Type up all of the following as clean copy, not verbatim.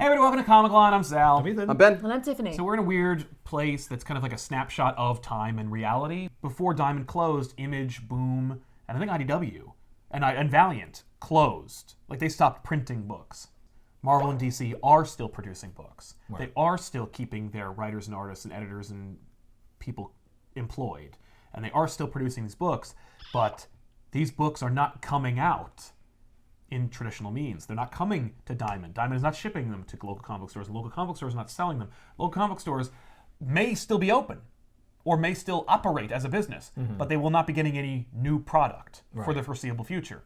Hey everybody, welcome to Comic Line. I'm Sal. I'm Ethan. I'm Ben. And I'm Tiffany. So we're in a weird place that's kind of like a snapshot of time and reality. Before Diamond closed, Image, Boom, and I think IDW and Valiant closed. Like they stopped printing books. Marvel and DC are still producing books. Right. They are still keeping their writers and artists and editors and people employed. And they are still producing these books, but these books are not coming out in traditional means. They're not coming to Diamond. Diamond is not shipping them to local comic stores, and local comic stores are not selling them. Local comic stores may still be open or may still operate as a business, but they will not be getting any new product for the foreseeable future.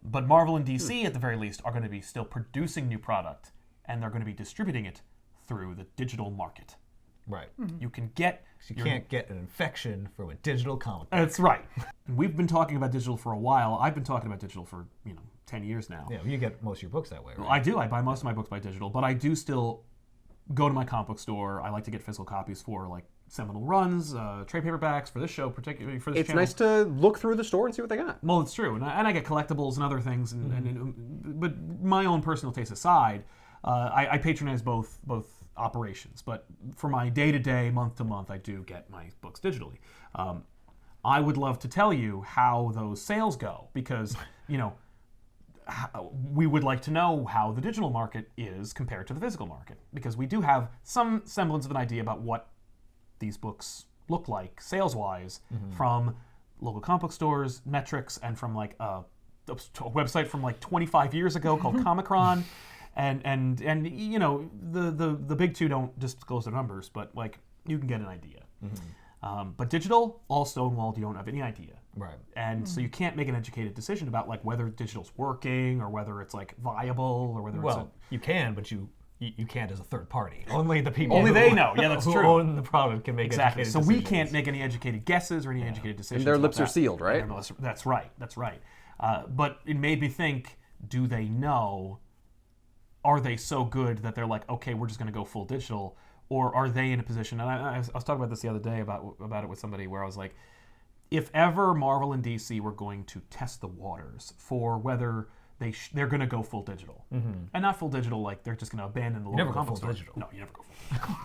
But Marvel and DC, at the very least, are going to be still producing new product, and they're going to be distributing it through the digital market. Right. You can get... You can't get an infection from a digital comic book. That's right. We've been talking about digital for a while. I've been talking about digital for, 10 years now. Yeah, you get most of your books that way, right? I do. I buy most of my books by digital, but I do still go to my comic book store. I like to get physical copies for like seminal runs, trade paperbacks for this show, particularly for this It's channel. nice to look through the store and see what they got. Well, it's true, and I get collectibles and other things. But my own personal taste aside, I patronize both operations. But for my day-to-day, month-to-month, I do get my books digitally. I would love to tell you how those sales go because we would like to know how the digital market is compared to the physical market, because we do have some semblance of an idea about what these books look like sales-wise from local comic book stores, metrics, and from like a website from like 25 years ago called Comicron. And the big two don't disclose their numbers, but like you can get an idea. But digital, all stonewalled, you don't have any idea. Right. And so you can't make an educated decision about like whether digital's working or whether it's like viable or whether Well, you can, but you can't as a third party. Only the people Only they know. Yeah, that's who true. own the product can make exactly. So educated we decisions. can't make any educated guesses or any educated decisions. And their about lips are that. sealed, right? And their lips- That's right. That's right. But it made me think: do they know? Are they so good that they're like, okay, we're just going to go full digital, or are they in a position? And I was talking about this the other day about it with somebody where I was like, if ever Marvel and DC were going to test the waters for whether they're going to go full digital, and not full digital like they're just going to abandon the local never go comic full store. digital. No, you never go full digital.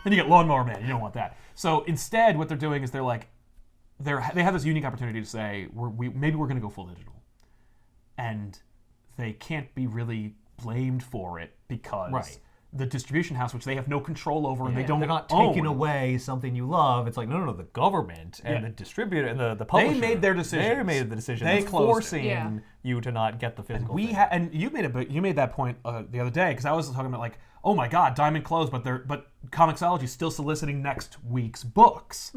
Then you get Lawnmower Man. You don't want that. So instead, what they're doing is they're like, they have this unique opportunity to say, maybe we're going to go full digital, and they can't be really blamed for it because the distribution house, which they have no control over, and they're not taking away something you love. It's like no, the government and the distributor and the publisher. They made their decision. They made the decision. They That's closed forcing you to not get the physical. And you made that point the other day, because I was talking about like, oh my God, Diamond closed, but Comixology is still soliciting next week's books.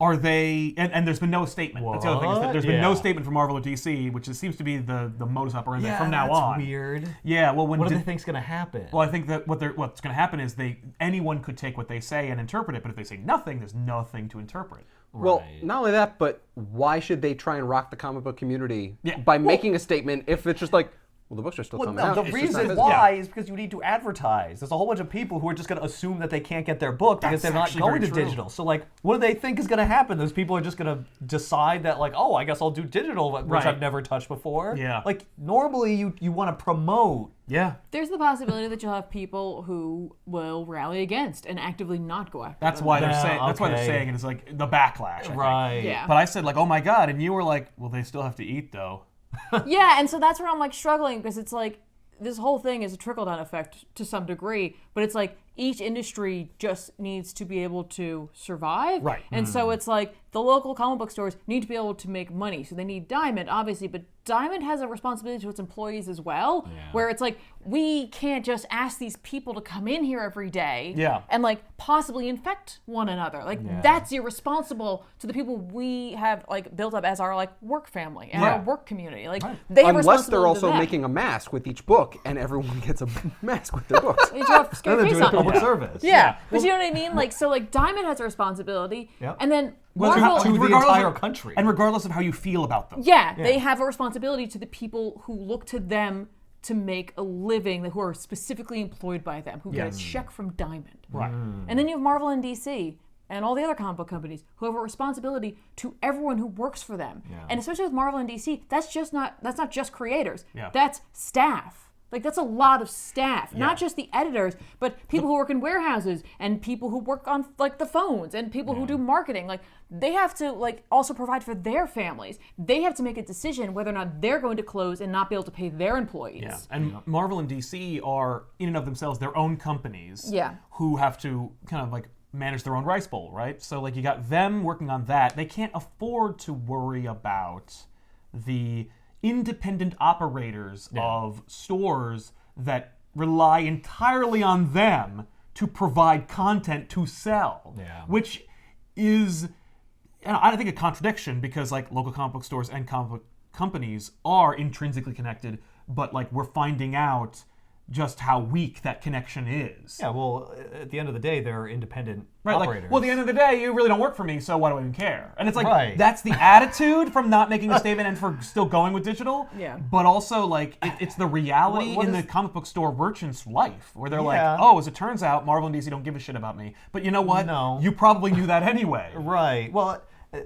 Are they? And there's been no statement. What? That's the other thing. Is that there's been no statement from Marvel or DC, which seems to be the modus operandi from now on. That's weird. Yeah. Well, what do they think's going to happen? Well, I think that what's going to happen is anyone could take what they say and interpret it, but if they say nothing, there's nothing to interpret. Well, not only that, but why should they try and rock the comic book community by making a statement if it's just like, well, the books are still coming out. The reason why is because you need to advertise. There's a whole bunch of people who are just going to assume that they can't get their book because they're not going to digital. So, like, what do they think is going to happen? Those people are just going to decide that, like, oh, I guess I'll do digital, which I've never touched before. Yeah. Like, normally you want to promote. Yeah. There's the possibility that you'll have people who will rally against and actively not go after That's them. why they're saying. That's why they're saying it is like the backlash. I think. Right. Yeah. But I said like, oh my God, and you were like, well, they still have to eat though. Yeah, and so that's where I'm like struggling, because it's like this whole thing is a trickle-down effect to some degree, but it's like each industry just needs to be able to survive. Right. And so it's like the local comic book stores need to be able to make money. So they need Diamond, obviously, but Diamond has a responsibility to its employees as well, where it's like, we can't just ask these people to come in here every day and like possibly infect one another. Like that's irresponsible to the people we have like built up as our like work family and our work community. Like they have unless they're responsibility also to them. making a mask with each book and everyone gets a mask with their books. You draw a scary face on them. Public service. Yeah, but you know what I mean? Like, so like Diamond has a responsibility, and then Marvel, to the entire country. And regardless of how you feel about them. Yeah, they have a responsibility to the people who look to them to make a living, who are specifically employed by them, who get a check from Diamond. Right. And then you have Marvel and DC and all the other comic book companies who have a responsibility to everyone who works for them. And especially with Marvel and DC, that's not just creators. That's staff. Like, that's a lot of staff. Not just the editors, but people who work in warehouses and people who work on, like, the phones and people who do marketing. Like, they have to, like, also provide for their families. They have to make a decision whether or not they're going to close and not be able to pay their employees. Yeah. And Marvel and DC are, in and of themselves, their own companies who have to kind of, like, manage their own rice bowl, right? So, like, you got them working on that. They can't afford to worry about the independent operators of stores that rely entirely on them to provide content to sell, which is, I think, a contradiction because, like, local comic book stores and comic book companies are intrinsically connected, but, like, we're finding out just how weak that connection is. Yeah, well, at the end of the day, they're independent Like, operators. well, at the end of the day, you really don't work for me, so why do I even care? And it's like, that's the attitude from not making a statement and for still going with digital. Yeah. But also, like, it's the reality in the comic book store merchant's life, where they're like, oh, as it turns out, Marvel and DC don't give a shit about me. But you know what? No. You probably knew that anyway. Right. Well,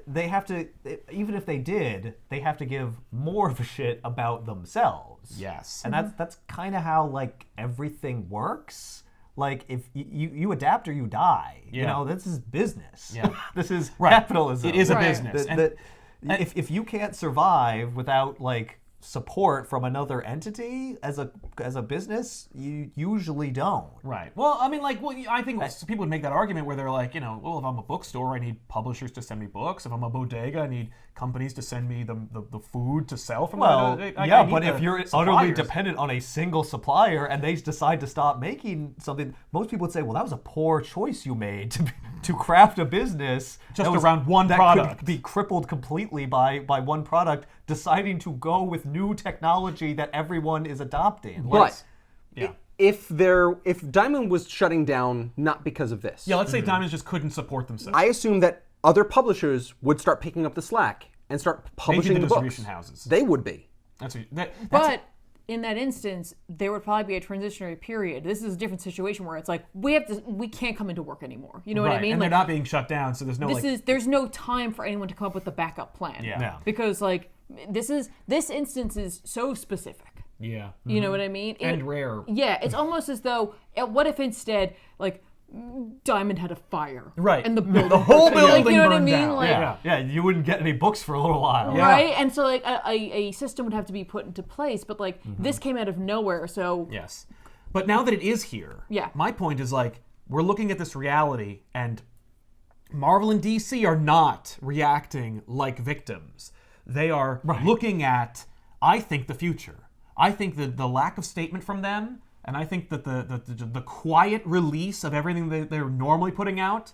they have to, even if they did, they have to give more of a shit about themselves. Yes. And that's kind of how, like, everything works. Like, if you adapt or you die. You know, this is business. Yeah. This is capitalism. It is a business. If you can't survive without, like, support from another entity as a business, you usually don't. Right. Well, I mean, like, I think people would make that argument where they're like, you know, well, if I'm a bookstore, I need publishers to send me books. If I'm a bodega, I need companies to send me the food to sell from. Well, but if you're utterly suppliers. dependent on a single supplier and they decide to stop making something, most people would say, well, that was a poor choice you made to craft a business just around one product. Could be crippled completely by one product, deciding to go with new technology that everyone is adopting. But if Diamond was shutting down not because of this, let's say Diamond just couldn't support themselves. I assume that other publishers would start picking up the slack and start publishing Maybe the books. distribution houses. They would be. But in that instance, there would probably be a transitionary period. This is a different situation where it's like we can't come into work anymore. You know what I mean? And like, they're not being shut down, so there's no there's no time for anyone to come up with the backup plan. Yeah. Because like this instance is so specific. Yeah. You know what I mean? And rare. Yeah, it's almost as though what if instead like Diamond had a fire, right? And the whole building like, you know what I burned mean? down. Like, you wouldn't get any books for a little while, right? And so like a system would have to be put into place, but like this came out of nowhere, so yes. But now that it is here, my point is like we're looking at this reality, and Marvel and DC are not reacting like victims. They are looking at, I think, the future. I think that the lack of statement from them. And I think that the quiet release of everything they're normally putting out,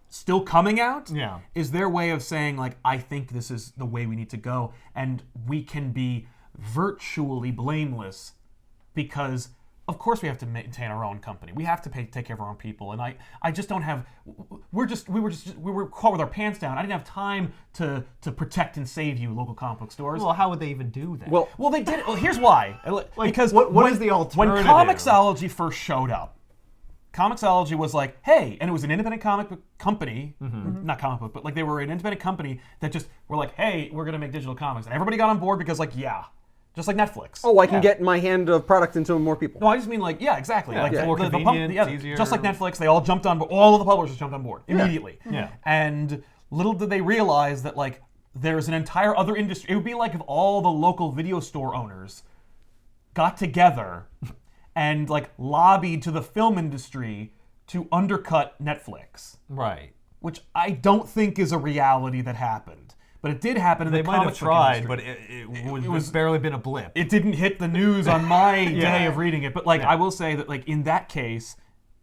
still coming out, is their way of saying, like, I think this is the way we need to go. And we can be virtually blameless because, of course, we have to maintain our own company. We have to take care of our own people. And I just don't have, we were caught with our pants down. I didn't have time to protect and save you, local comic book stores. Well, how would they even do that? Well, they did. Well, here's why. Because what is the alternative? When Comixology first showed up, Comixology was like, hey, and it was an independent comic book company, not comic book, but like they were an independent company that just were like, hey, we're going to make digital comics. And everybody got on board because like, just like Netflix. Oh, I can get my hand of product into more people. No, I just mean like, exactly. Yeah, like more convenient, it's easier. Just like Netflix, they all jumped on board. All of the publishers jumped on board immediately. Yeah. And little did they realize that like there's an entire other industry. It would be like if all the local video store owners got together and like lobbied to the film industry to undercut Netflix. Right. Which I don't think is a reality that happened. But it did happen in the comic book tried, industry. but it was barely been a blip. It didn't hit the news on my day of reading it. But like I will say that like in that case,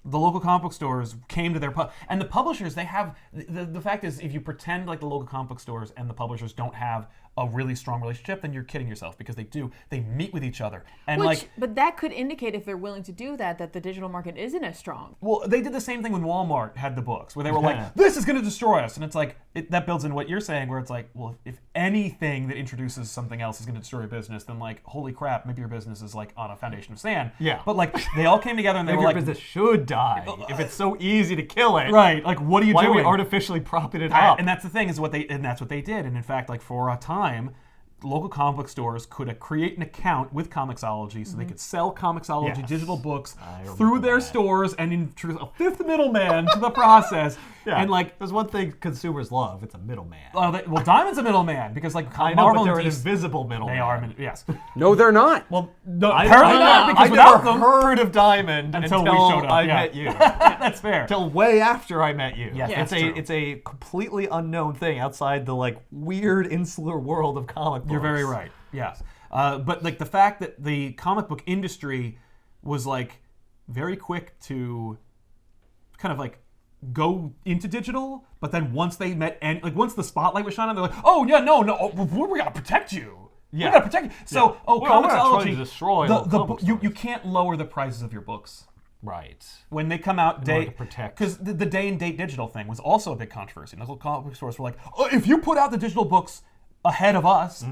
the local comic book stores came to their and the publishers, they have the fact is if you pretend like the local comic book stores and the publishers don't have a really strong relationship, then you're kidding yourself because they do. They meet with each other. And but that could indicate if they're willing to do that the digital market isn't as strong. Well, they did the same thing when Walmart had the books, where they were like, this is going to destroy us. And it's like, that builds in what you're saying, where it's like, well, if anything that introduces something else is going to destroy your business, then like, holy crap, maybe your business is like on a foundation of sand. Yeah. But like, they all came together and they maybe were your like, business should die if it's so easy to kill it. Right. Like, what are you doing? Why are we artificially propping it up? And that's the thing, that's what they did. And in fact, like for a time, local comic book stores could create an account with Comixology so they could sell Comixology Yes. digital books I through remember their that. stores and introduce a fifth middleman to the process. Yeah. And like, there's one thing consumers love. It's a middleman. well, Diamond's a middleman because like I know, Marvel but they're and an DC invisible middleman. they are, yes. No, they're not. Well, no, I apparently not because I without never them, heard of Diamond Until until, we showed up, I yeah. met you. that's fair. Until way after I met you. Yes, it's that's true. it's a completely unknown thing outside the like weird insular world of comic books. You're very right. Yes, but like the fact that the comic book industry was like very quick to kind of like go into digital, but then once they met and like once the spotlight was shining, they're like, oh yeah, no, we're gonna protect you. Yeah. We're gonna protect you. So Well, we're not trying Comixology, to destroy the local book, comic you stores. can't lower the prices of your books. Right. When they come out, order to protect. because the day and date digital thing was also a big controversy. And local comic book stores were like, oh, if you put out the digital books ahead of us,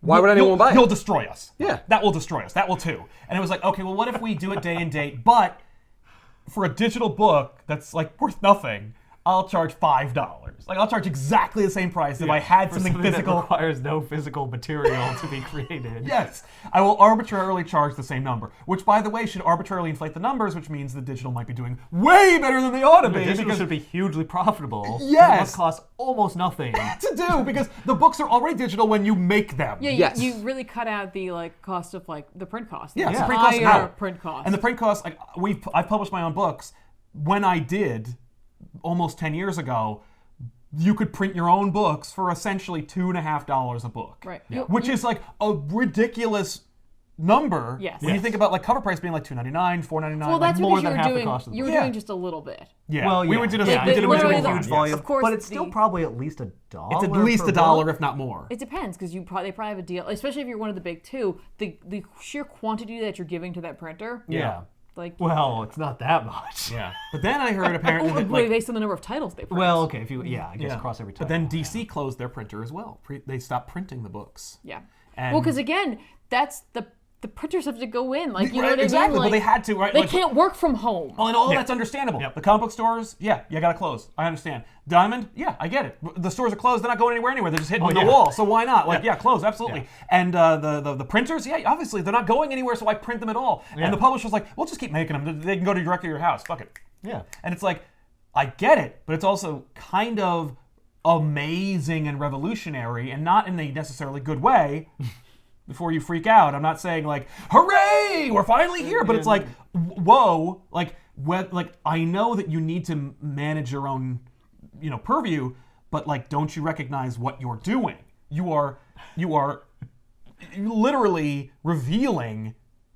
Why would anyone buy it? You'll destroy us. Yeah. That will destroy us. That will too. And it was like, okay, well, what if we do it day and date, but for a digital book that's like worth nothing, I'll charge $5. Like I'll charge exactly the same price if I had For something that physical. requires no physical material to be created. Yes, I will arbitrarily charge the same number, which, by the way, should arbitrarily inflate the numbers, which means the digital might be doing way better than they ought to be. Digital because should be hugely profitable. Yes. It must cost almost nothing. to do because the books are already digital when you make them. Yeah, Yes. you really cut out the like cost of like the print cost. Yeah, the the print cost higher out. print cost. And the print costs, like I've published my own books. When I did, almost 10 years ago, you could print your own books for essentially $2.50 a book. Right. Yeah. Which is like a ridiculous number. Yes. When you Yes. think about like cover price being like $2.99, $4.99. well, like that's more because than you were half the doing cost of the you were book. doing just a little bit. Yeah. Well, we yeah. did a Yeah, we did literally original a the- huge yes. volume, Of course, but it's still probably at least $1. It's at least per $1, book. if not more. It depends because they probably have a deal, especially if you're one of the big two. The sheer quantity that you're giving to that printer, Yeah. like Well, it's not that much. Yeah. But then I heard apparently that like based on the number of titles they print. Well, okay, if you I guess across every title. But then DC closed their printer as well. They stopped printing the books. yeah. And Well, because again, that's the printers have to go in. Like you know Right, what I exactly. mean? Well, Like, they had to, right? They Like, can't work from home. Well, and all that's understandable. Yep. The comic book stores, yeah, you gotta close. I understand. Diamond, yeah, I get it. The stores are closed; they're not going anywhere anyway. They're just hitting the yeah. wall. So why not? Like, yeah, close, absolutely. Yeah. And the printers, yeah, obviously they're not going anywhere. So I print them at all. Yeah. And the publisher's like, we'll just keep making them. They can go directly to your house. Fuck it. Yeah. And it's like, I get it, but it's also kind of amazing and revolutionary, and not in a necessarily good way. Before you freak out, I'm not saying like, hooray, we're finally here, but it's like, whoa, like I know that you need to manage your own, purview, but like, don't you recognize what you're doing? You are literally revealing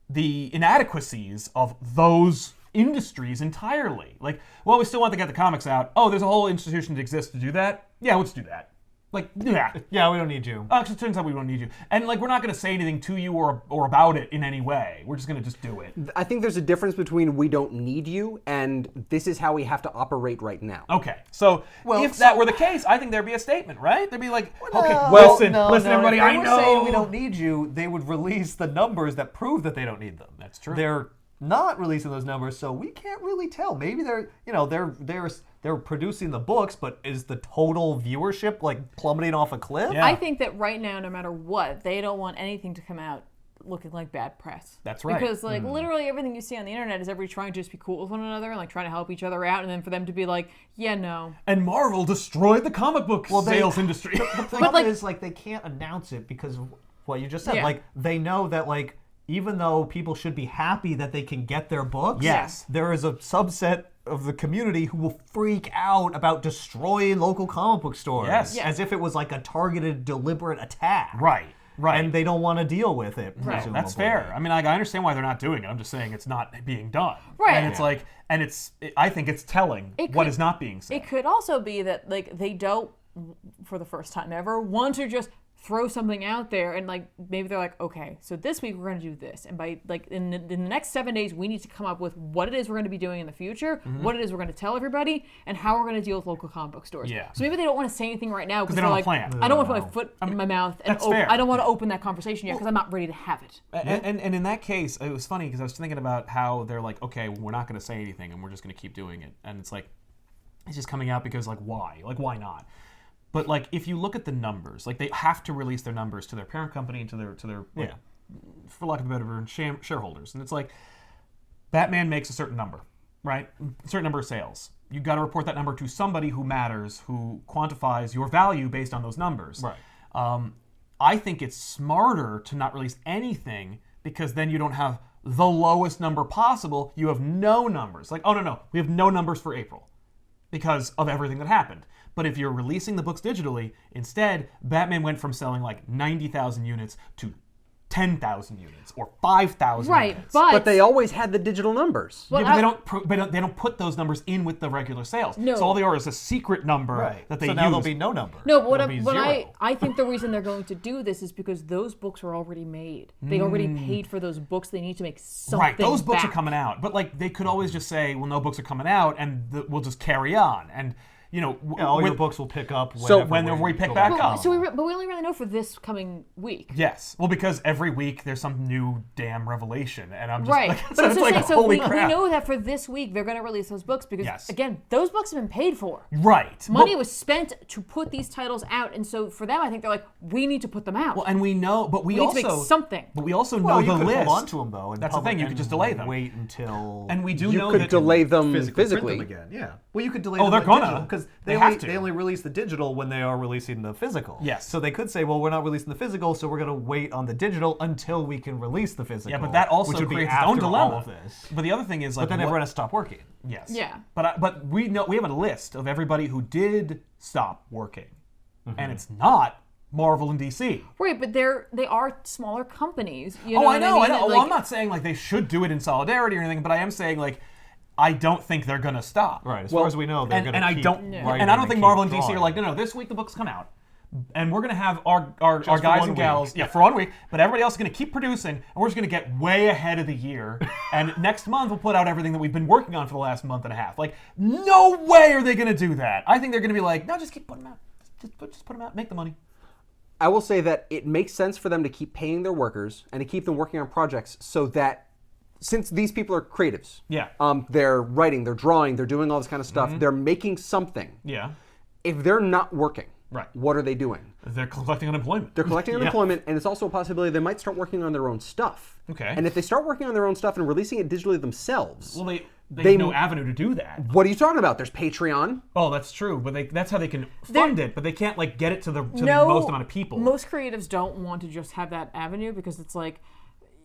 the inadequacies of those industries entirely. Like, well, we still want to get the comics out. Oh, there's a whole institution that exists to do that. Yeah, let's do that. Like, yeah. Yeah, we don't need you. Actually, it turns out we don't need you. And, like, we're not going to say anything to you or about it in any way. We're just going to just do it. I think there's a difference between we don't need you and this is how we have to operate right now. Okay. So, if that were the case, I think there'd be a statement, right? There'd be like, okay, well, listen, everybody, if they I were know. saying we don't need you, they would release the numbers that prove that they don't need them. That's true. They're not releasing those numbers, so we can't really tell. Maybe they're producing the books, but is the total viewership like plummeting off a cliff? Yeah. I think that right now, no matter what, they don't want anything to come out looking like bad press. That's right. Because like literally everything you see on the internet is everybody trying to just be cool with one another and like trying to help each other out, and then for them to be like, yeah, no. And Marvel destroyed the comic book sales industry. The problem is like they can't announce it because of what you just said. Yeah. Like they know that like even though people should be happy that they can get their books, Yes. there is a subset of the community who will freak out about destroying local comic book stores. Yes. Yeah. As if it was like a targeted, deliberate attack. Right. And they don't want to deal with it, presumably. That's fair. I mean, like, I understand why they're not doing it. I'm just saying it's not being done. Right. And it's like, I think it's telling what is not being said. It could also be that like they don't, for the first time ever, want to just throw something out there and like maybe they're like, okay, so this week we're going to do this, and by like in the next 7 days we need to come up with what it is we're going to be doing in the future, what it is we're going to tell everybody, and how we're going to deal with local comic book stores. Yeah. So maybe they don't want to say anything right now because they they're don't like, have a plan. I don't want to put my foot in my mouth and that's fair. I don't want to open that conversation yet because I'm not ready to have it. And in that case, it was funny because I was thinking about how they're like, okay, we're not going to say anything and we're just going to keep doing it. And it's like, it's just coming out because like, why? Like, why not? But like, if you look at the numbers, like they have to release their numbers to their parent company and to their like, for lack of a better word, shareholders. And it's like, Batman makes a certain number, right? A certain number of sales. You got to report that number to somebody who matters, who quantifies your value based on those numbers. Right. I think it's smarter to not release anything, because then you don't have the lowest number possible. You have no numbers. Like, oh no, we have no numbers for April because of everything that happened. But if you're releasing the books digitally, instead, Batman went from selling like 90,000 units to 10,000 units or 5,000 Right, units. But they always had the digital numbers. Well, Yeah, but they don't put those numbers in with the regular sales. No. So all they are is a secret number that they so use. now there'll be no number. No, but It'll be but zero. I think the reason they're going to do this is because those books are already made. They already paid for those books. They need to make something Right, those books back. are coming out. But like, they could always just say, well, no books are coming out, and we'll just carry on. And you know, all your books will pick up whenever we pick go back back. up. But we only really know for this coming week. Yes. Well, because every week there's some new damn revelation, and I'm just Right, like, but so it's it's just like, saying, so holy we crap. know that for this week they're going to release those books because, Yes. again, those books have been paid for. Right. Money was spent to put these titles out, and so for them, I think they're like, we need to put them out. Well, and we know, but we we need also to make something. But we also Well, know you the could list. hold on to them though. That's the thing. You could just delay them. Wait until. And we do You know could that delay them print physically. them again. Yeah. Well, you could delay Oh, them they're like gonna. digital, because They have to. they only release the digital when they are releasing the physical. Yes. So they could say, well, we're not releasing the physical, so we're going to wait on the digital until we can release the physical. Yeah, but that also which would be creates its own after dilemma. all of this. But the other thing is, like, But then everyone has to stop working. Yes. Yeah. But we know we have a list of everybody who did stop working, and it's not Marvel and DC. Right, but they are smaller companies. You know I know. what I mean? Well, Like, I'm not saying like they should do it in solidarity or anything, but I am saying like I don't think they're gonna stop. Right. As far as we know, they're going to I keep don't, writing and I don't think keep Marvel and DC drawing. are like, no, this week the books come out, and we're gonna have our for guys one and gals, week. for 1 week, but everybody else is gonna keep producing, and we're just gonna get way ahead of the year, and next month we'll put out everything that we've been working on for the last month and a half. Like, no way are they gonna do that. I think they're gonna be like, no, just keep putting them out, just put them out, make the money. I will say that it makes sense for them to keep paying their workers and to keep them working on projects so that since these people are creatives, Yeah. they're writing, they're drawing, they're doing all this kind of stuff, they're making something. Yeah. If they're not working, Right. what are they doing? They're collecting unemployment. They're collecting Yeah. unemployment, and it's also a possibility they might start working on their own stuff. Okay. And if they start working on their own stuff and releasing it digitally themselves, Well, they They- have no avenue to do that. what are you talking about? There's Patreon. Oh, that's true, but that's how they can fund it, but they can't like get it to the no, most amount of people. Most creatives don't want to just have that avenue because it's like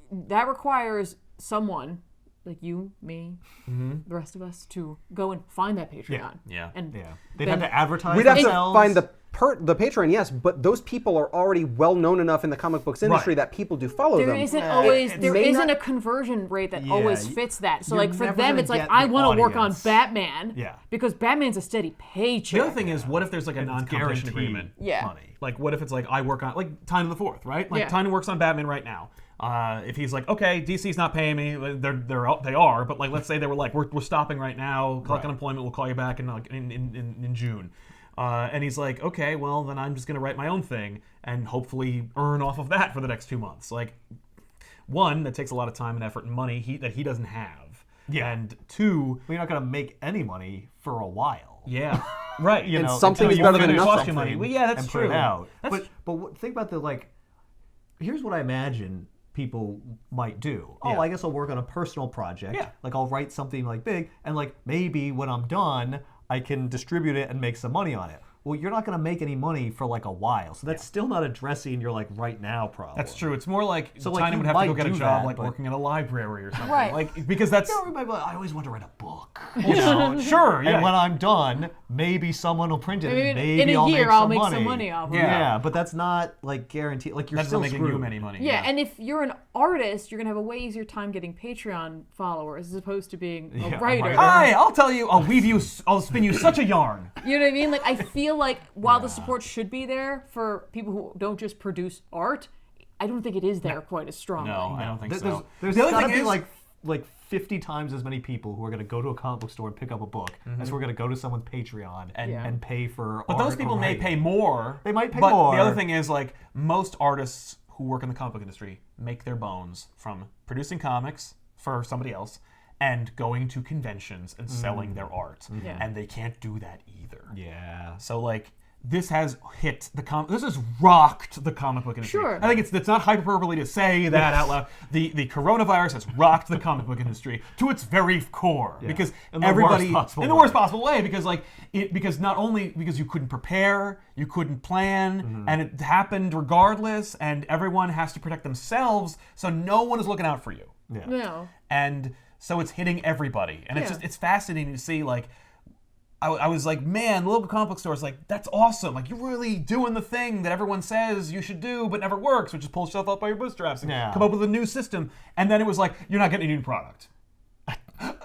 that requires someone like you, me, the rest of us to go and find that Patreon. Yeah. And Yeah. They'd then- have to advertise We'd have to themselves. find the Patreon, yes, but those people are already well known enough in the comic books industry Right. that people do follow There them. isn't Yeah, always it there may isn't not- a conversion rate that Yeah, always you- fits that. So you're like for never them gonna it's like get I the want to work on audience. Batman. Yeah. Because Batman's a steady paycheck. The other thing is, what if there's like a And it's non-competition guaranteed agreement? Yeah. money. Like, what if it's like I work on like Tynan the Fourth, right? Like Yeah. Tynan works on Batman right now. If he's like, okay, DC's not paying me, they are, but like let's say they were like, we're stopping right now, collect unemployment, we'll call you back in June. And he's like, okay, well then I'm just gonna write my own thing and hopefully earn off of that for the next 2 months. Like, one, that takes a lot of time and effort and money that he doesn't have. Yeah. And two, Well, you're not going to make any money for a while. yeah, right. You And know, something until is you better than finish nothing. something Money. Well, yeah, that's and put true. it out. That's- But think about here's what I imagine people might do. Oh, Yeah. I guess I'll work on a personal project. Yeah. Like I'll write something like big, and like maybe when I'm done, I can distribute it and make some money on it. Well, you're not going to make any money for like a while, so that's still not addressing your like right now problem. That's true. It's more like So, like, Tynan you would have to go might get a do job that, like but- working in a library or something. Right. Like, because that's Everybody, be like, I always want to write a book. you know, sure. Yeah. And when I'm done, maybe someone will print it. Maybe and maybe in a I'll year make I'll some make money. some money off of it. Yeah, but that's not like guaranteed. Like you're that's still not making screwed. you any money. Yeah, and if you're an artist, you're gonna have a way easier time getting Patreon followers as opposed to being Yeah, a a writer. writer. Hi, I'll tell you. I'll spin you such a yarn. You know what I mean? Like I feel like while the support should be there for people who don't just produce art, I don't think it is there quite as strongly. No, I don't think There's so. there's the other gotta thing be is, like 50 times as many people who are going to go to a comic book store and pick up a book as who are going to go to someone's Patreon and pay for. but those people may pay more. They might pay but more. the other thing is, like, most artists who work in the comic book industry make their bones from producing comics for somebody else and going to conventions and selling their art, Yeah. and they can't do that either. Yeah. So like this has hit this has rocked the comic book industry. Sure. I think it's not hyperbole to say that out loud. The coronavirus has rocked the comic book industry to its very core because In the everybody worst possible in the way. worst possible way because not only because you couldn't prepare, you couldn't plan, and it happened regardless, and everyone has to protect themselves, so no one is looking out for you. No. And so it's hitting everybody, and Yeah. it's fascinating to see. Like, I was like, man, the local comic book store is like, that's awesome. Like, you're really doing the thing that everyone says you should do, but never works, which is pull yourself up by your bootstraps and come up with a new system. And then it was like, you're not getting a new product.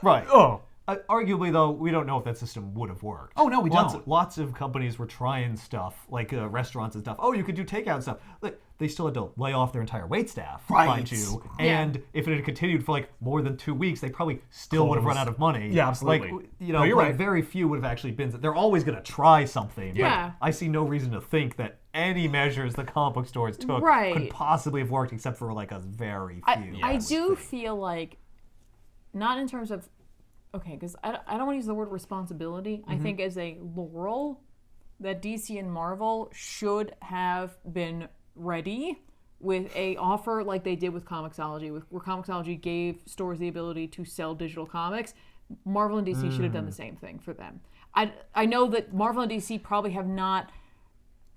Right. Oh. Arguably, though, we don't know if that system would have worked. Oh, no, we don't. Lots of companies were trying stuff, like restaurants and stuff. Oh, you could do takeout and stuff. Like, they still had to lay off their entire wait staff, mind you. And if it had continued for like more than 2 weeks, they probably still would have run out of money. Yeah, absolutely. Like, No, you're right. very few would have actually been. They're always going to try something. Yeah. But I see no reason to think that any measures the comic book stores took could possibly have worked, except for like a very few. I do feel like, not in terms of, okay, because I don't want to use the word responsibility. I think as a laurel, that DC and Marvel should have been ready with a offer like they did with Comixology, where Comixology gave stores the ability to sell digital comics. Marvel and DC should have done the same thing for them. I know that Marvel and DC probably have not.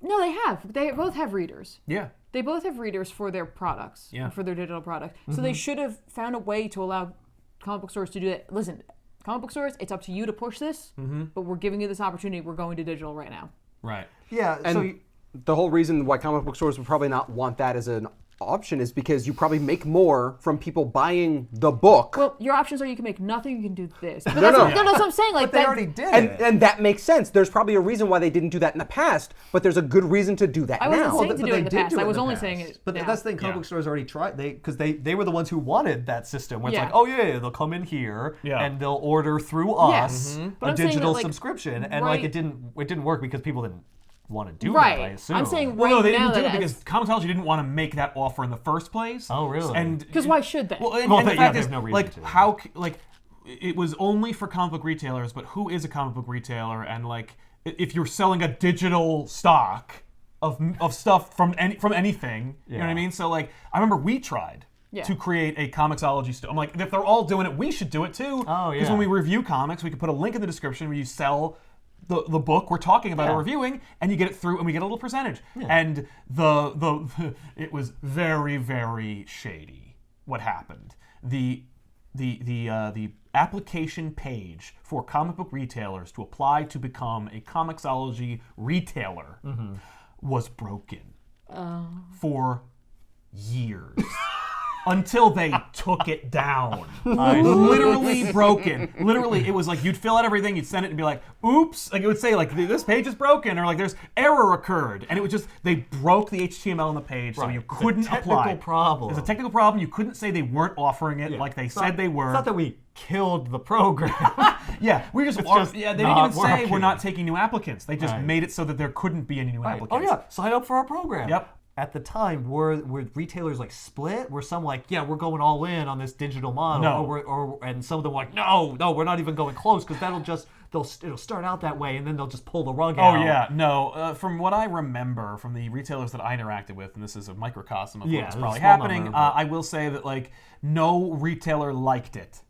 No, they have. They both have readers. Yeah. They both have readers for their products, for their digital products. So they should have found a way to allow comic book stores to do that. Listen, comic book stores, it's up to you to push this, but we're giving you this opportunity. We're going to digital right now. Right. Yeah. And the whole reason why comic book stores would probably not want that as an option is because you probably make more from people buying the book. Well, your options are you can make nothing, you can do this. But No, that's, no. that's what I'm saying. Like they that, already did it. And that makes sense. There's probably a reason why they didn't do that in the past, but there's a good reason to do that I wasn't now. saying to do it in the did past. do I in was the only past. saying it But now. that's the thing. Comic book stores already tried. Because they were the ones who wanted that system. Where it's Yeah. like, oh yeah, they'll come in here Yeah. and they'll order through us But a I'm saying digital that, like, subscription, and like right- it didn't work because people didn't want to do Right. that. I assume. I'm saying Well, no, they now didn't do that it because Comixology didn't want to make that offer in the first place. Oh, really? And because why should they? Well, and Well, the yeah, fact there's is, no reason like, to. it was only for comic book retailers, but who is a comic book retailer? And like, if you're selling a digital stock of stuff from anything, you know what I Yeah. mean? So like, I remember we tried to create a Comixology store. I'm like, if they're all doing it, we should do it too. Oh, Because yeah. when we review comics, we could put a link in the description where you sell the book we're talking about or reviewing, and you get it through, and we get a little percentage. And the it was very, very shady what happened. The application page for comic book retailers to apply to become a Comixology retailer was broken for years. Until they took it down. Literally broken. Literally, it was like you'd fill out everything, you'd send it and be like, oops. Like it would say like, this page is broken, or like there's error occurred. And it was just, they broke the HTML on the page so you couldn't apply. technical problem. There's a technical problem. You couldn't say they weren't offering it like they said they were. It's not that we killed the program. Yeah, we just, It's just they didn't not even say working. we're not taking new applicants. They just Right. made it so that there couldn't be any new Oh applicants. yeah, sign up for our program. Yep. At the time, were retailers like split? Were some like, yeah, we're going all in on this digital model? No. And some of them were like, no, we're not even going close because it'll start out that way and then they'll just pull the rug out. Oh yeah, no. From what I remember from the retailers that I interacted with, and this is a microcosm of Yeah, what's there's a probably small happening, number, but- I will say that like no retailer liked it,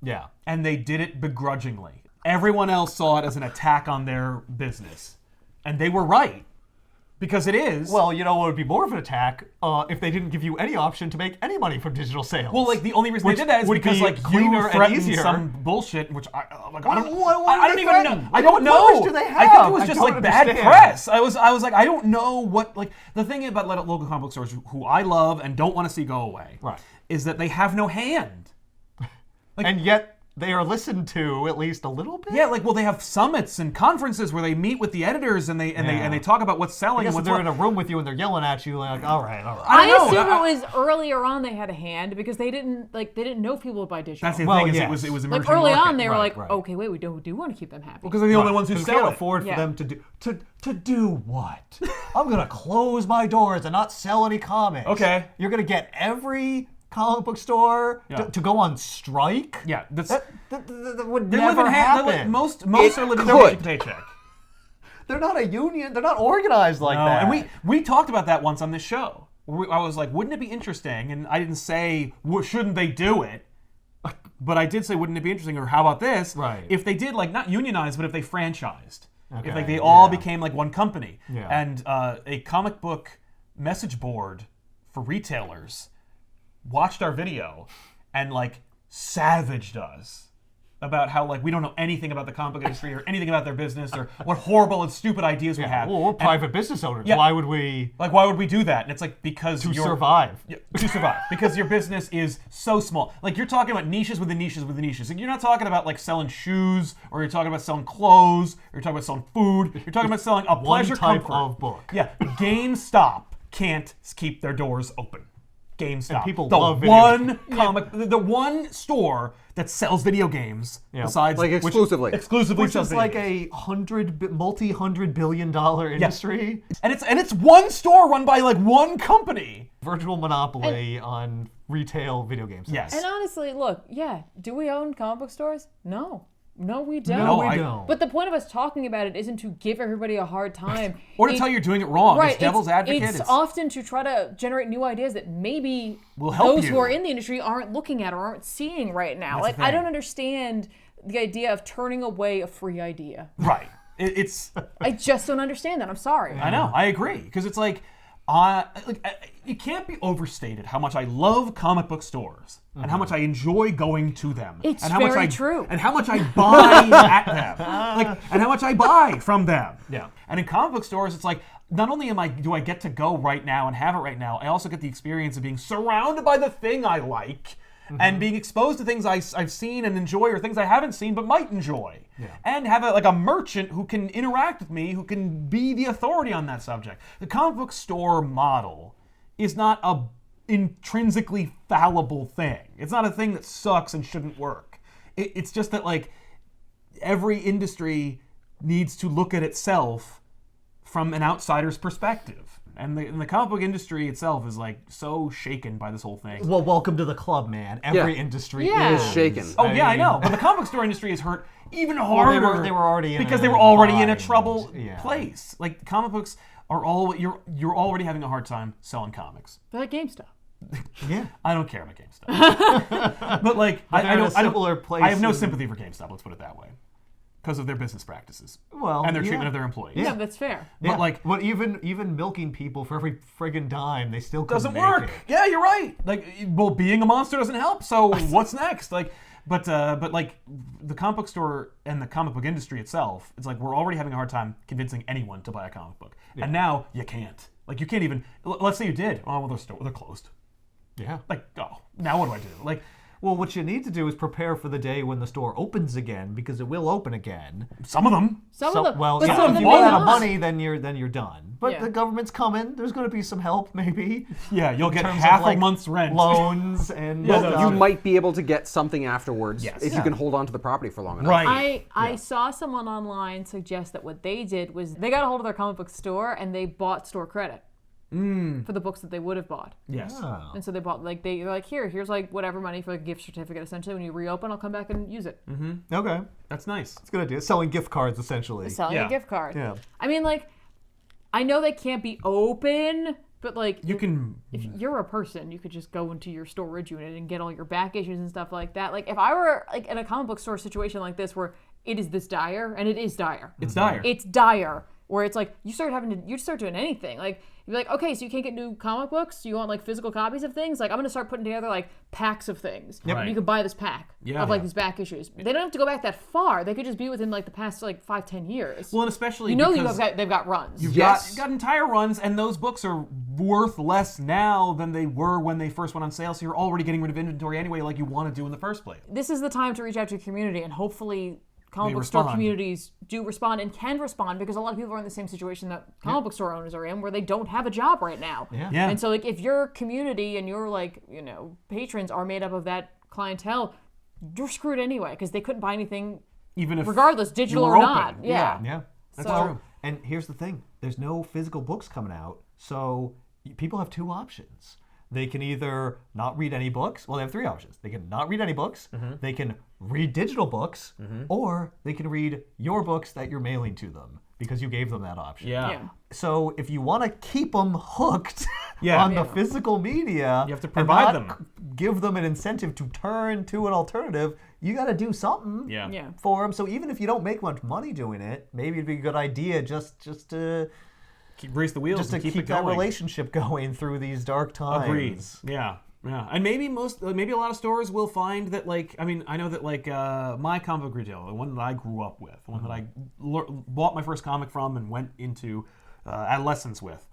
Yeah. and they did it begrudgingly. Everyone else saw it as an attack on their business, and they were right. Because it is. Well, you know what would be more of an attack if they didn't give you any option to make any money from digital sales. Well, like the only reason Which they did that is would because be like you cleaner and threatened easier. some bullshit, which I don't what I did don't they even know. threaten? I don't What know. leverage do they I think it have? was I just don't like bad understand. press. I was like I don't know what like the thing about local comic book stores who I love and don't want to see go away. Right. Is that they have no hand. and yet they are listened to at least a little bit. Yeah, like well, they have summits and conferences where they meet with the editors and they talk about what's selling. I guess and if what's they're in a room with you and they're yelling at you, like, all right. I don't know. assume it was earlier on they had a hand because they didn't know if people would buy digital. That's the Well, thing is yes. it was like emerging early market. on they were like, right. okay, wait, we do want to keep them happy. because they're the only ones who Because sell can't it. afford for Yeah. them to do what? I'm gonna close my doors and not sell any comics. Okay. You're gonna get every comic book store to go on strike. Yeah, that's That would they never live in happen. most It are living could. paycheck to paycheck. They're not a union. They're not organized like No, that. and we talked about that once on this show. I was like, wouldn't it be interesting? And I didn't say, shouldn't they do it? But I did say, wouldn't it be interesting? Or how about this? Right. If they did, like, not unionize, but if they franchised. Okay, If like they all yeah. became like one company. Yeah. And a comic book message board for retailers watched our video and like savaged us about how like we don't know anything about the comic book industry or anything about their business or what horrible and stupid ideas we have. Well, we're private business owners. Yeah. Why would we? Like, why would we do that? And it's like, because To you're... survive. Yeah, to survive. Because your business is so small. Like, you're talking about niches within niches within niches. Like, you're not talking about, like, selling shoes, or you're talking about selling clothes, or you're talking about selling food. You're talking about selling a pleasure type comfort. of book. Yeah. GameStop can't keep their doors open. GameStop. And people the love video one comic, the one store that sells video games besides Like exclusively. exclusively Which sells is video like games. a multi-hundred billion dollar industry. And it's one store run by like one company. Virtual monopoly on retail video games. Yes. And honestly, look, do we own comic book stores? No. No, we don't. No, I we don't. But the point of us talking about it isn't to give everybody a hard time. Or to tell you you're doing it wrong. Right, It's devil's advocate. It's often to try to generate new ideas that maybe Will help those you. who are in the industry aren't looking at or aren't seeing right now. That's Like, the I thing. don't understand the idea of turning away a free idea. Right. It's... I just don't understand that. I'm sorry. I know. I agree. Because it's like, it can't be overstated how much I love comic book stores and how much I enjoy going to them. It's and how much very I, true. And how much I buy at them. And how much I buy from them. Yeah. And in comic book stores, it's like, not only do I get to go right now and have it right now, I also get the experience of being surrounded by the thing I like and being exposed to things I've seen and enjoy or things I haven't seen but might enjoy. Yeah. And have a merchant who can interact with me, who can be the authority on that subject. The comic book store model is not a intrinsically fallible thing. It's not a thing that sucks and shouldn't work. It's just that like every industry needs to look at itself from an outsider's perspective. And the comic book industry itself is like so shaken by this whole thing. Well, welcome to the club, man. Every industry Yeah. is Is shaken. Oh yeah, I mean, know. But the comic book store industry is hurt even Well, harder. they were already in because a they were already in a bind. trouble Yeah. place. Like comic books are all you're already having a hard time selling comics. But like GameStop. Yeah. I don't care about GameStop. But like But they're in a I similar place I have no in- sympathy for GameStop. Let's put it that way. Because of their business practices Well, and their yeah. treatment of their employees. Yeah, that's fair. But like well, even milking people for every friggin' dime, they still couldn't doesn't make work. it. Yeah, you're right. Like, well, being a monster doesn't help. So what's next? Like, but like the comic book store and the comic book industry itself, it's like we're already having a hard time convincing anyone to buy a comic book, and now you can't. Like, you can't even. Let's say you did. Oh, well, they're closed. Yeah. Like, oh, now what do I do? Like, Well, what you need to do is prepare for the day when the store opens again, because it will open again. some of them. Some of them. Well, but yeah, some of if them you may run out of not. money, then you're done. But Yeah. the government's coming. There's going to be some help, maybe. Yeah, you'll get terms of, half like, a month's rent. Loans and Yeah, stuff. You might be able to get something afterwards Yes. if Yeah. you can hold on to the property for long enough. Right. I saw someone online suggest that what they did was they got a hold of their comic book store and they bought store credit for the books that they would have bought. Yes. Oh. And so they bought they're like, here's like whatever money for a gift certificate. Essentially, when you reopen, I'll come back and use it. Okay. That's nice. It's a good idea. Selling gift cards, essentially. Selling Yeah. a gift card. Yeah. I mean, like, I know they can't be open, but like, You can. if you're a person, you could just go into your storage unit and get all your back issues and stuff like that. Like, if I were like in a comic book store situation like this, where it is this dire, and it is dire. It's dire. It's dire. Where it's like you start doing anything. Like you're like, okay, so you can't get new comic books. You want like physical copies of things. Like I'm gonna start putting together like packs of things. Yep. And you could buy this pack Yeah. of like Yeah. these back issues. They don't have to go back that far. They could just be within like the past like 5-10 years. Well, and especially you know because they've got runs. you've Yes. got entire runs, and those books are worth less now than they were when they first went on sale. So you're already getting rid of inventory anyway, like you want to do in the first place. This is the time to reach out to your community, and hopefully comic They book store respond. communities do respond and can respond, because a lot of people are in the same situation that comic book store owners are in, where they don't have a job right now. Yeah. And so like if your community and your like, patrons are made up of that clientele, you're screwed anyway, because they couldn't buy anything Even if regardless, digital you or were not. open. Yeah. Yeah. That's So- true. And here's the thing. There's no physical books coming out, so people have two options. They can either not read any books. Well, they have three options. They can not read any books, they can read digital books, or they can read your books that you're mailing to them. because you gave them that option. Yeah. So if you want to keep them hooked Yeah. on the physical media, You have to provide and not them. give them an incentive to turn to an alternative. You got to do something Yeah. Yeah. for them. So even if you don't make much money doing it, maybe it'd be a good idea just to Grease the wheels just to and keep keep it that going. relationship going through these dark times. Agreed. Yeah. Yeah. And maybe maybe a lot of stores will find that, like, I mean, I know that, like, my comic book retailer, the one that I grew up with, the one that I bought my first comic from and went into adolescence with,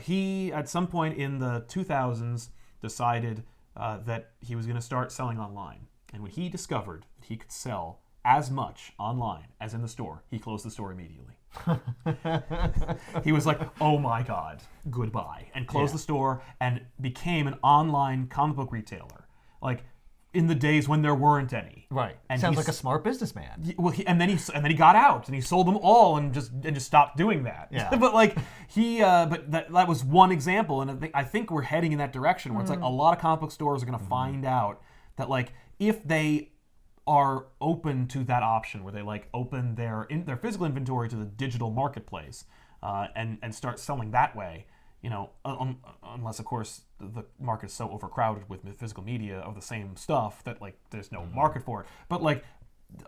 he, at some point in the 2000s, decided that he was going to start selling online. And when he discovered that he could sell as much online as in the store, he closed the store immediately. He was like, oh my God, goodbye. And closed the store and became an online comic book retailer. Like, in the days when there weren't any. Right. And Sounds he's- like a smart businessman. Well, and then he got out and he sold them all and just stopped doing that. Yeah. But like but that was one example, and I think we're heading in that direction where it's like a lot of comic book stores are going to find out that, like, if they are open to that option where they, like, open their physical inventory to the digital marketplace and start selling that way. You know, unless, of course, the market is so overcrowded with physical media of the same stuff that, like, there's no market for it. But, like,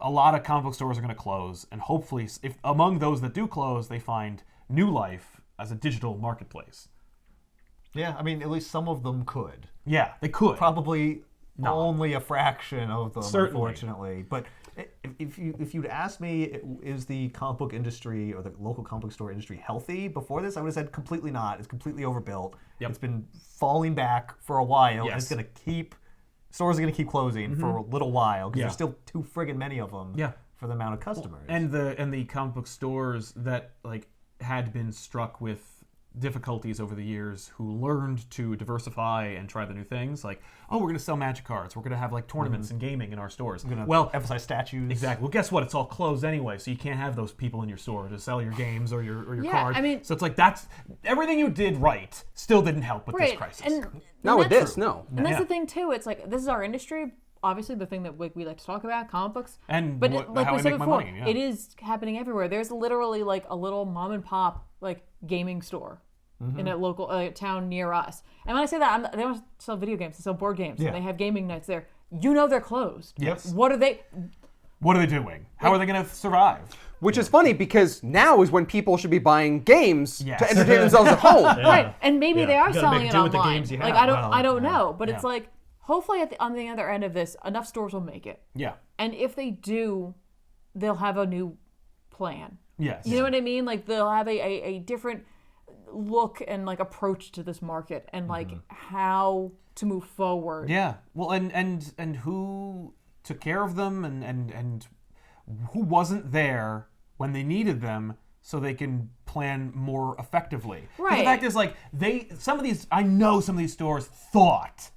a lot of comic book stores are going to close, and hopefully, if among those that do close, they find new life as a digital marketplace. Yeah, I mean, at least some of them could. Yeah, they could. Probably only a fraction of them, Certainly. unfortunately. But if you'd asked me, is the comic book industry or the local comic book store industry healthy before this, I would have said completely not. It's completely overbuilt. Yep. It's been falling back for a while. And Yes. it's going to keep, stores are going to keep closing for a little while because Yeah. there's still too friggin' many of them for the amount of customers. And the comic book stores that, like, had been struck with difficulties over the years, who learned to diversify and try the new things, like, oh, we're going to sell magic cards, we're going to have, like, tournaments and gaming in our stores. We're going Well, to emphasize statues. exactly. Well, guess what? It's all closed anyway, so you can't have those people in your store to sell your games or your Yeah, cards. I mean- so it's like that's everything you did right still didn't help with this crisis. Not with that's- this, no. And that's Yeah. the thing too. It's like, this is our industry. Obviously, the thing that we like to talk about, comic books. And but like how we I said make my before, money, yeah. it is happening everywhere. There's literally like a little mom and pop like gaming store in a local town near us. And when I say that, they don't sell video games; they sell board games. Yeah. And they have gaming nights there. You know they're closed. Yes. What are they? What are they doing? How are they going to survive? Which is funny because now is when people should be buying games Yes. to entertain themselves at home. Right, and maybe Yeah. they are You gotta selling make it do with the online. games you Like have. I don't Well, know, but it's Yeah. like hopefully on the other end of this, enough stores will make it. Yeah. And if they do, they'll have a new plan. Yes. You know what I mean? Like they'll have a different look and like approach to this market and like how to move forward. Yeah. Well, and who took care of them and who wasn't there when they needed them so they can plan more effectively. 'Cause Right. The fact is, like, I know some of these stores thought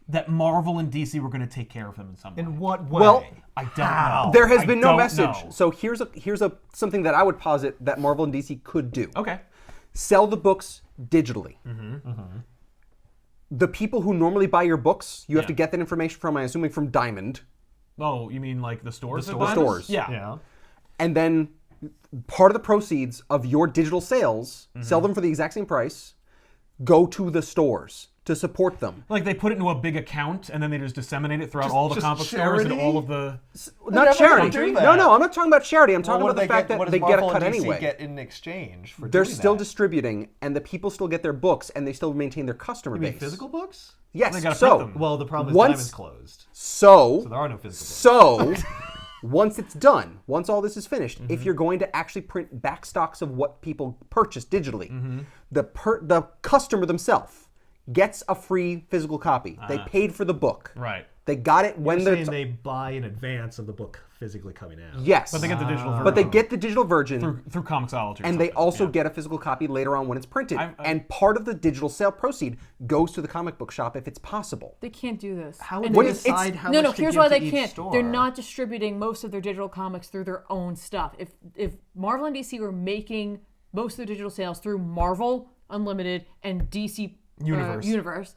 that Marvel and DC were going to take care of them in some way. In what way? Well, I don't know. There has I been no don't message. know. So here's something that I would posit that Marvel and DC could do. Okay. Sell the books digitally. The people who normally buy your books, you have Yeah. to get that information from, I'm assuming, from Diamond. Oh, you mean like the stores? The that stores? buy The them? stores. Yeah. yeah. And then part of the proceeds of your digital sales, sell them for the exact same price, go to the stores to support them. Like they put it into a big account and then they just disseminate it throughout all the just comic book stores and charity? all of the. Not never charity. do that. No, I'm not talking about charity. I'm talking what about do the fact what that does they get a Marvel cut and DC anyway. get in exchange for They're doing still that? distributing, and the people still get their books, and they still maintain their customer You mean base. physical books? Yes. They gotta so print them. Well, the problem is Once- Diamond's closed, So so there are no physical books. once it's done, once all this is finished, if you're going to actually print back stocks of what people purchase digitally, the customer themselves gets a free physical copy. They paid for the book. Right. They got it when You're they're saying they buy in advance of the book physically coming out. yes, But they get the digital version. but they get the digital version. through Comixology. or And they something, also yeah. get a physical copy later on when it's printed. I- And part of the digital sale proceed goes to the comic book shop if it's possible. They can't do this. How would And they What is- decide it's- how no, much to here's give why to they each can't. store? They're not distributing most of their digital comics through their own stuff. If Marvel and DC were making most of their digital sales through Marvel Unlimited and DC Universe. Universe,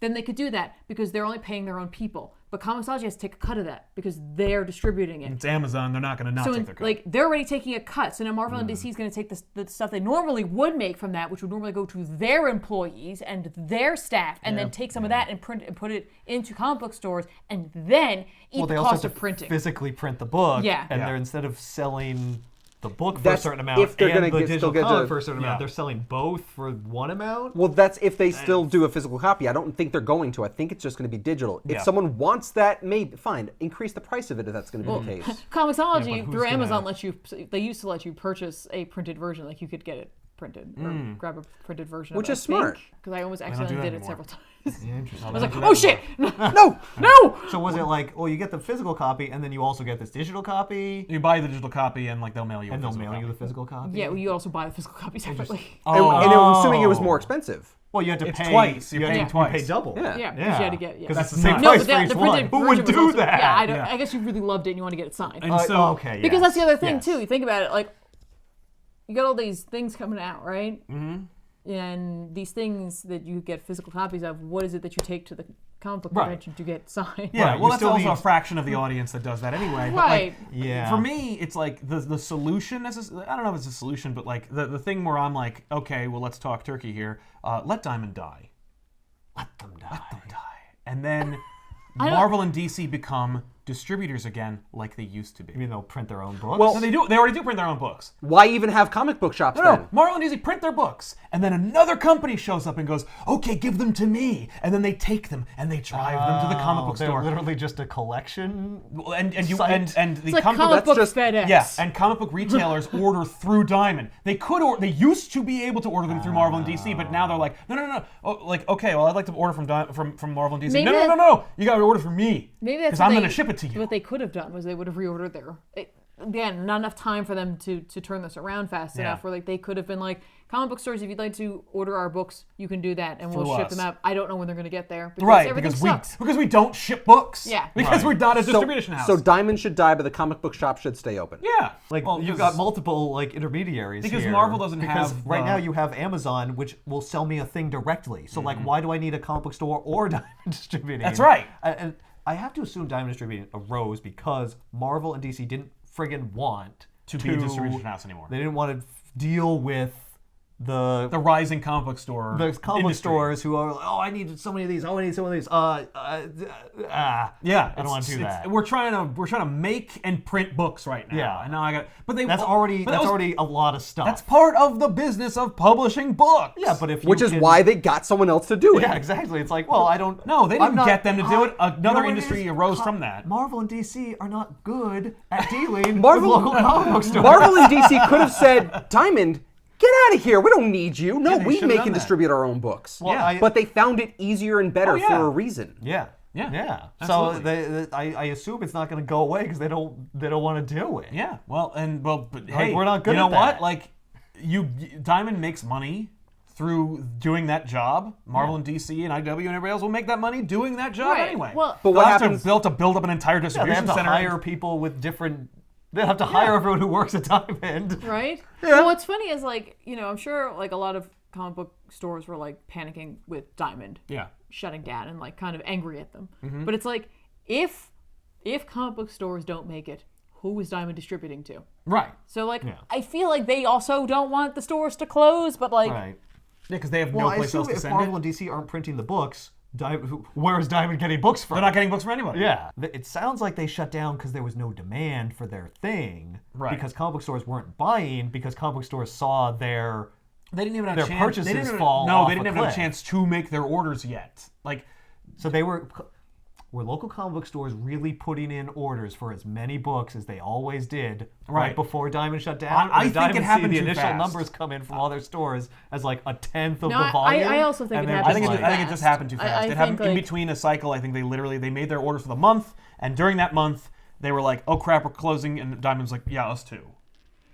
then they could do that because they're only paying their own people. but Comixology has to take a cut of that because they're distributing it. It's Amazon. They're not going to not take their cut. Like they're already taking a cut. So now Marvel and DC is going to take the stuff they normally would make from that, which would normally go to their employees and their staff, and then take some of that and print and put it into comic book stores, and then eat the cost of printing. Physically print the book. Yeah. And they're instead of selling the book for a certain amount if they're and gonna the get- digital still get comic to- for a certain amount, they're selling both for one amount. Well, that's if they still do a physical copy. I don't think they're going to. I think it's just going to be digital. If someone wants that made, fine, increase the price of it if that's going to be the case. Comixology who's through gonna- Amazon lets you. They used to let you purchase a printed version, like you could get it printed or grab a printed version. Which of it, is smart. Because I almost do accidentally that did it anymore. several times. Interesting. I was like, oh shit, No! no. So was it like, you get the physical copy and then you also get this digital copy, You buy the digital copy and like they'll mail you. and a they'll physical mail you copy. the physical copy? Yeah, well, you also buy the physical copy separately. And I'm assuming it was more expensive. Well, you had to It's pay twice. You're You had paying to twice. pay double. Yeah. Yeah, because you had to get. Yeah. Because it's the That's same not- price but for each the one. printed Who version would was do also, that? Yeah, Yeah. I guess you really loved it and you want to get it signed. And so, okay, Because that's the other thing yes. too. You think about it, like you got all these things coming out, right? Mm-hmm. And these things that you get physical copies of, what is it that you take to the comic book Right. convention to get signed? Yeah, Right, well, you that's still also need- a fraction of the audience that does that anyway. But Right. like, Yeah. for me, it's like the solution. I don't know if it's a solution, but like the thing where I'm like, okay, well, let's talk turkey here. Let Diamond die. Let them die. And then Marvel and DC become distributors again like they used to be. You mean they'll print their own books? Well- So they already do print their own books. Why even have comic book shops No, then? Marvel and DC print their books, and then another company shows up and goes, okay, give them to me. And then they take them and they drive them to the comic book they're store. literally just a collection. And the It's like comic comic book book just- FedEx. Yeah, and comic book retailers order through Diamond. They used to be able to order them through Marvel and DC, but now they're like, no. Oh, like, okay, well, I'd like to order from Marvel and DC. Maybe No. You got to order from me. Maybe that's because what I'm going to they- ship it to you. What they could have done was they would have reordered again, not enough time for them to turn this around fast enough. Where like they could have been like, comic book stores, if you'd like to order our books, you can do that, and we'll Through ship us. them out. I don't know when they're going to get there. Because Right, everything because sucks. we don't ship books. Yeah. Because we're not a So, distribution house. so Diamond should die, but the comic book shop should stay open. yeah. Like Well, you've because- got multiple like intermediaries Because here. Marvel doesn't because have right the- now you have Amazon, which will sell me a thing directly. So like, why do I need a comic book store or Diamond Distributing? That's right. And I have to assume Diamond Distributing arose because Marvel and DC didn't friggin' want to be a distribution house anymore. They didn't want to deal with the rising comic book store. comic book industry. stores who are like, oh, I need so many of these. Oh, I need so many of these. Yeah, I don't want to do that. We're trying to make and print books right now. Yeah. and now I got. But they That's but already that that's was- already a lot of stuff. That's part of the business of publishing books. yeah, but if you Which is can- why they got someone else to do it. Yeah, exactly. It's like, well, I don't. No, they I'm didn't not- get them to do it. You know Another what it industry is? arose from that. Marvel and DC are not good at dealing Marvel- with local comic book stores. Marvel and DC could have said, Diamond, get out of here. We don't need you. No, they we should've make done and that. distribute our own books. Well, Yeah. But they found it easier and better Oh, yeah. for a reason. Yeah. Yeah, So absolutely. I assume it's not going to go away because they don't want to do it. Yeah, but hey, we're not good You know at what? that. Like, Diamond makes money through doing that job. Marvel and DC and IW and everybody else will make that money doing that job Right. anyway. Well- But what They'll have happens- to build up an entire Yeah, they distribution have to center. hire people with different. They have to hire everyone who works at Diamond. Right? Well, what's funny is like, I'm sure like a lot of comic book stores were like panicking with Diamond Yeah. shutting down and like kind of angry at them. But it's like, if comic book stores don't make it, who is Diamond distributing to? Right. So like, I feel like they also don't want the stores to close, but like, Right. Yeah, because they have Well, no I place assume else to if send Marvel it. and DC aren't printing the books, where is Diamond getting books from? They're not getting books from anybody. Yeah. It sounds like they shut down because there was no demand for their thing. Right. Because comic book stores weren't buying because comic book stores saw their. They didn't even have Their a chance. purchases they didn't even, fall No, off they a didn't even have cliff. a chance to make their orders yet. Like, So they were local comic book stores really putting in orders for as many books as they always did right Right. before Diamond shut down? I Or did think Diamond it happened see too the initial fast. numbers come in from all their stores as like a tenth of No, the volume. I also think and it they're happened I think, just it, like, I think it just happened too I fast. It think, happened in like- between a cycle. I think they made their orders for the month, and during that month, they were like, "Oh crap, we're closing," and Diamond's like, "Yeah, us too."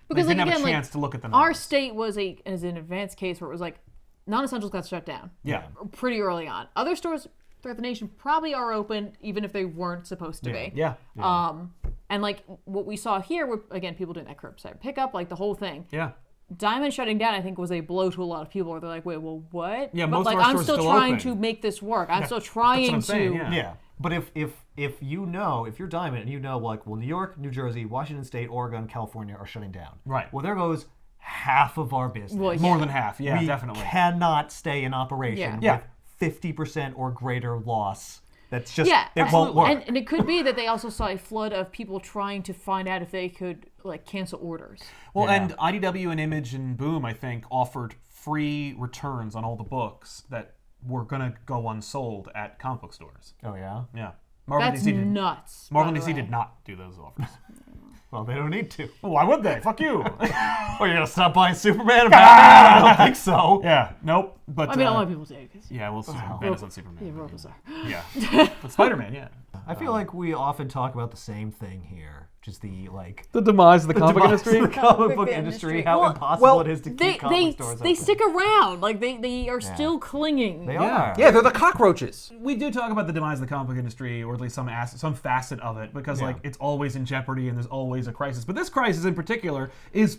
because they like didn't have again, a chance like to look at the our numbers. state was an advanced case where it was like non-essentials got shut down. Yeah. Pretty early on. Other stores throughout the nation probably are open, even if they weren't supposed to be. Yeah. And like what we saw here were again people doing that curbside pickup, like the whole thing. Yeah. Diamond shutting down, I think, was a blow to a lot of people. Where they're like, "Wait, well, what?" Yeah, but most like, of our I'm stores still still trying open. to make this work. I'm still That's trying what I'm to. saying, yeah. Yeah. But if you know, if you're Diamond and you know, like, well, New York, New Jersey, Washington State, Oregon, California are shutting down. Right. Well, there goes half of our business. Well, More than half, yeah, We definitely. cannot stay in operation Yeah. with 50% or greater loss. That's just, Yeah, it won't work. And it could be that they also saw a flood of people trying to find out if they could like cancel orders. Well, Yeah. and IDW and Image and Boom, I think, offered free returns on all the books that were going to go unsold at comic book stores. Oh, yeah? Yeah. Marvel That's and DC did, nuts. Marvel by and the DC way. did not do those offers. Well, they don't need to. Well, why would they? Fuck you. Well, you're going to stop buying Superman and Batman? I don't think so. Yeah, nope. But I mean, a lot of people say because yeah, well, Superman is on Superman. yeah, we're bizarre. Yeah. But Spider-Man, yeah. I feel like we often talk about the same thing here. Just the, The demise of the comic demise of industry. the comic book Industry. industry, how Well, impossible it is to keep comic They stores they open. stick around. Like they are still clinging. They Yeah. are. Yeah, they're the cockroaches. We do talk about the demise of the comic book industry, or at least some facet of it, because Yeah. like it's always in jeopardy and there's always a crisis. But this crisis in particular is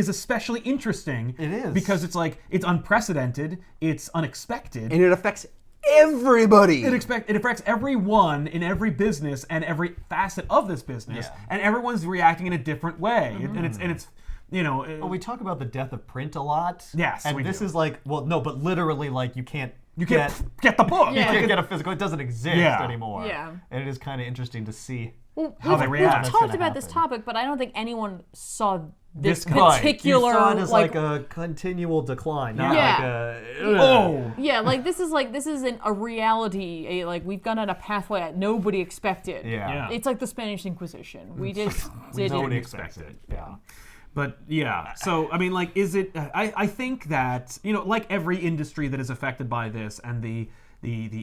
especially interesting. It is. because it's like it's unprecedented, it's unexpected. And it affects everybody. It affects everyone in every business and every facet of this business, Yeah. and everyone's reacting in a different way. And it's you know. Well, we talk about the death of print a lot. Yes, and we this do. is like, well, no, but literally, like, you can't get the book. you Yeah. can't get a physical. It doesn't exist Yeah. anymore. Yeah. And it is kind of interesting to see. Well, How they react. We've That's talked gonna about this happen. topic, but I don't think anyone saw this This kind. particular You saw it as like a continual decline, not Yeah. like a. Oh. Yeah, like this is a reality. Like we've gone on a pathway that nobody expected. Yeah. Yeah. It's like the Spanish Inquisition. We just didn't. Nobody expect expected. Yeah. But yeah, so I mean, like, is it? I think that, you know, like every industry that is affected by this and the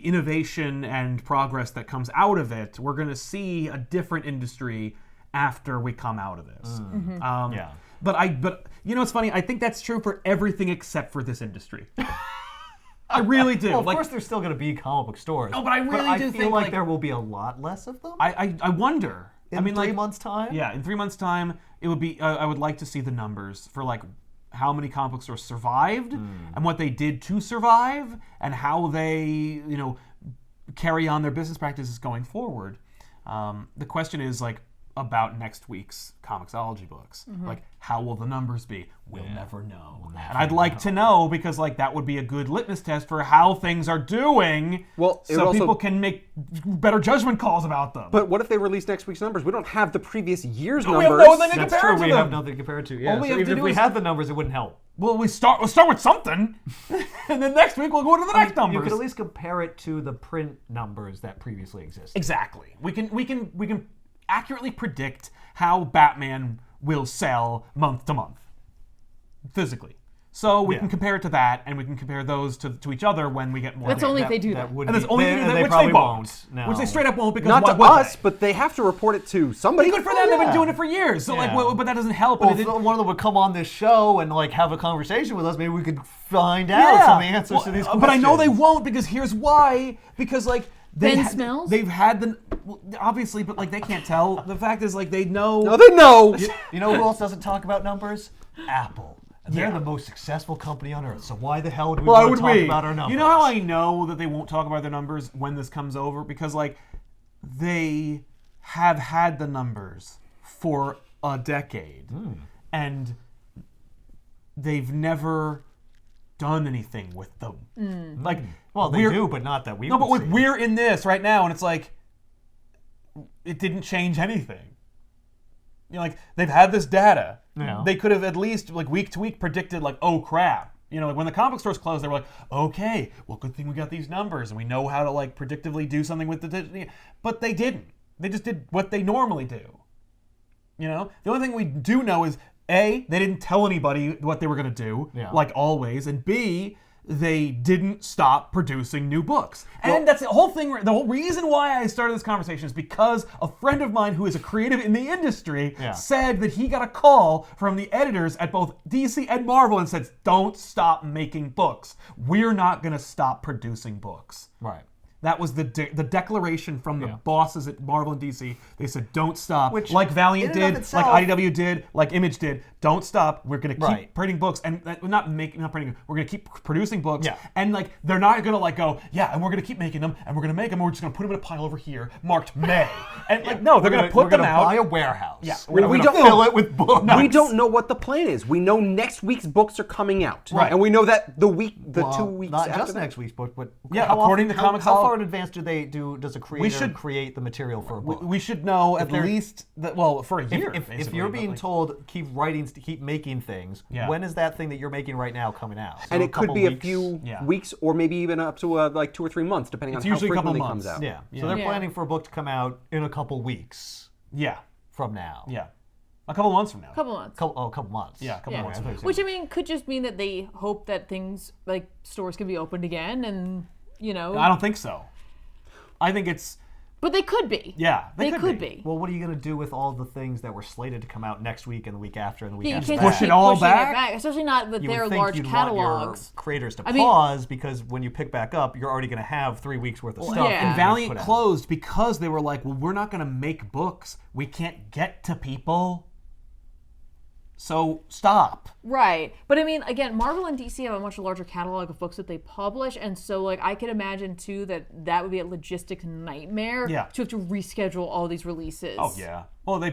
innovation and progress that comes out of it, we're going to see a different industry after we come out of this. Yeah. But you know, it's funny. I think that's true for everything except for this industry. I really do. Well, of like, course, there's still going to be comic book stores. No, but I really do feel think, like like- there will be a lot less of them. I wonder. in I mean, 3 like, months' time. Yeah, in 3 months' time, it would be. I would like to see the numbers for like how many comic book stores survived and what they did to survive and how they, you know, carry on their business practices going forward. The question is like about next week's Comixology books. Like, how will the numbers be? We'll never know. And I'd like to know, because like that would be a good litmus test for how things are doing. Well, it would so also- people can make better judgment calls about them. But what if they release next week's numbers? We don't have the previous year's we numbers. have no thing to That's compare true. it to We them. have nothing to compare it to. Yeah. All we So have to even do if we is- had the numbers, it wouldn't help. Well, we'll start with something, and then next week we'll go to the next numbers. You could at least compare it to the print numbers that previously existed. Exactly. We can accurately predict how Batman will sell month to month, physically. So we Yeah. can compare it to that, and we can compare those to each other when we get more. That's data. only if they do that. would And that's be- only they, if they do and that, which probably they won't. No. Which they straight up won't, because Not why to would us, they? but they have to report it to somebody. Good for them. They've been yeah. doing it for years. So like, Yeah. well, but that doesn't help. Well, and it if didn't- one of them would come on this show and like have a conversation with us, maybe we could find out some of the answers to these questions. But I know they won't, because here's why. Because like Ben smells? They've had the well, obviously, but like they can't tell. The fact is, like, they know. No, they know. You know who else doesn't talk about numbers? Apple. And they're Yeah. the most successful company on earth. So why the hell do we Why want would to talk we? about our numbers? You know how I know that they won't talk about their numbers when this comes over? Because like they have had the numbers for a decade, and they've never done anything with them. Like, Well, they we're- do, but not that we No, but would like see. we're in this right now, and it's like it didn't change anything. You know, like they've had this data. Yeah. They could have at least like week to week predicted like, oh crap. You know, like when the comic stores closed, they were like, okay, well, good thing we got these numbers and we know how to like predictively do something with the. But they didn't. They just did what they normally do. You know, the only thing we do know is A, they didn't tell anybody what they were going to do, Yeah. like always, and B, they didn't stop producing new books. And that's the whole thing. The whole reason why I started this conversation is because a friend of mine who is a creative in the industry Yeah. said that he got a call from the editors at both DC and Marvel and said, don't stop making books. We're not going to stop producing books. Right. That was the declaration from the bosses at Marvel and DC. They said, "Don't stop." Which, like Valiant in and did, of itself- like IDW did, like Image did. Don't stop. We're going to keep Right. printing books, and not printing. We're going to keep producing books, Yeah. and like they're not going to like go, yeah, and we're going to keep making them, and we're going to make them, and we're just going to put them in a pile over here marked May, and like no, they're going to put them out. Buy a warehouse. Yeah, Well, we don't fill it with books. We don't know what the plan is. We know next week's books are coming out, Right. and we know that the 2 weeks Not after just that. next week's book, but Yeah, how according often- to how- Comics how Hall- far in advance does a creator should- create the material for a book? We should know at they're- least that. Well, for a year. If basically, you're but, being like, told keep writing, keep making things, Yeah. when is that thing that you're making right now coming out? So And it could couple be a weeks? few Yeah. weeks, or maybe even up to like 2 or 3 months, depending It's on how usually a couple frequently it comes months. out. Yeah. Yeah. So they're Yeah. planning for a book to come out in a couple weeks yeah, from now. yeah, a couple months from now. Couple months. A couple months. Yeah, a couple Yeah. months. I thought you said- Which I mean could just mean that they hope that things like stores can be opened again, and I don't think so. I think it's but they could be. yeah. They could be. Well, what are you going to do with all the things that were slated to come out next week and the week after and the week Yeah, you after can't that? just Push it keep all pushing back? especially not with You would their think large you'd want your catalogs. creators to I mean- pause because when you pick back up, you're already going to have 3 weeks worth of stuff. yeah. that And you Valiant put out. closed because they were like, well, we're not going to make books. We can't get to people. So stop. Right. But I mean, again, Marvel and DC have a much larger catalog of books that they publish, and so like I could imagine too that would be a logistic nightmare Yeah. to have to reschedule all these releases. Oh yeah. Well, they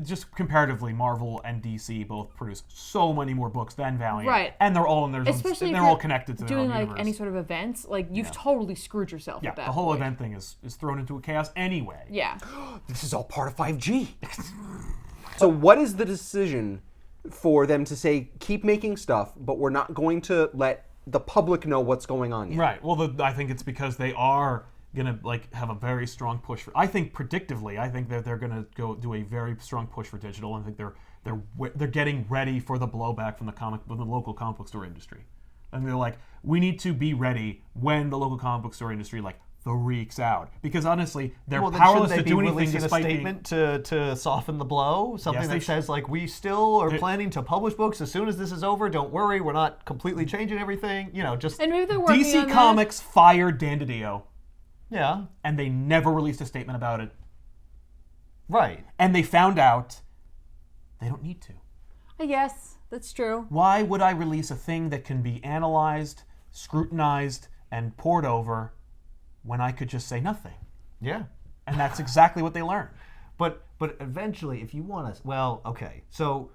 just comparatively, Marvel and DC both produce so many more books than Valiant, Right. And they're all in their own, Especially and if they're all you're connected to their doing own like universe. any sort of events, like you've totally screwed yourself Yeah, with that. the whole point. event thing is thrown into a chaos anyway. Yeah. This is all part of 5G. So what is the decision for them to say, keep making stuff, but we're not going to let the public know what's going on yet? Right. Well, I think it's because they are gonna like have a very strong push for. I think predictively, I think that they're gonna go do a very strong push for digital. I think they're getting ready for the blowback from the local comic book store industry, and they're like, we need to be ready when the local comic book store industry like freaks out, because honestly, they're Well, then powerless shouldn't to they do be anything releasing a despite being. statement to soften the blow? Something Yes, they that says like, we still are planning to publish books as soon as this is over. Don't worry, we're not completely changing everything. You know, just And maybe they're working on DC Comics fired Dan DiDio, yeah, and they never released a statement about it. right. And they found out they don't need to. that. I guess that's true. Why would I release a thing that can be analyzed, scrutinized, and poured over when I could just say nothing? Yeah. And that's exactly what they learned. But eventually, if you want to, well, okay. So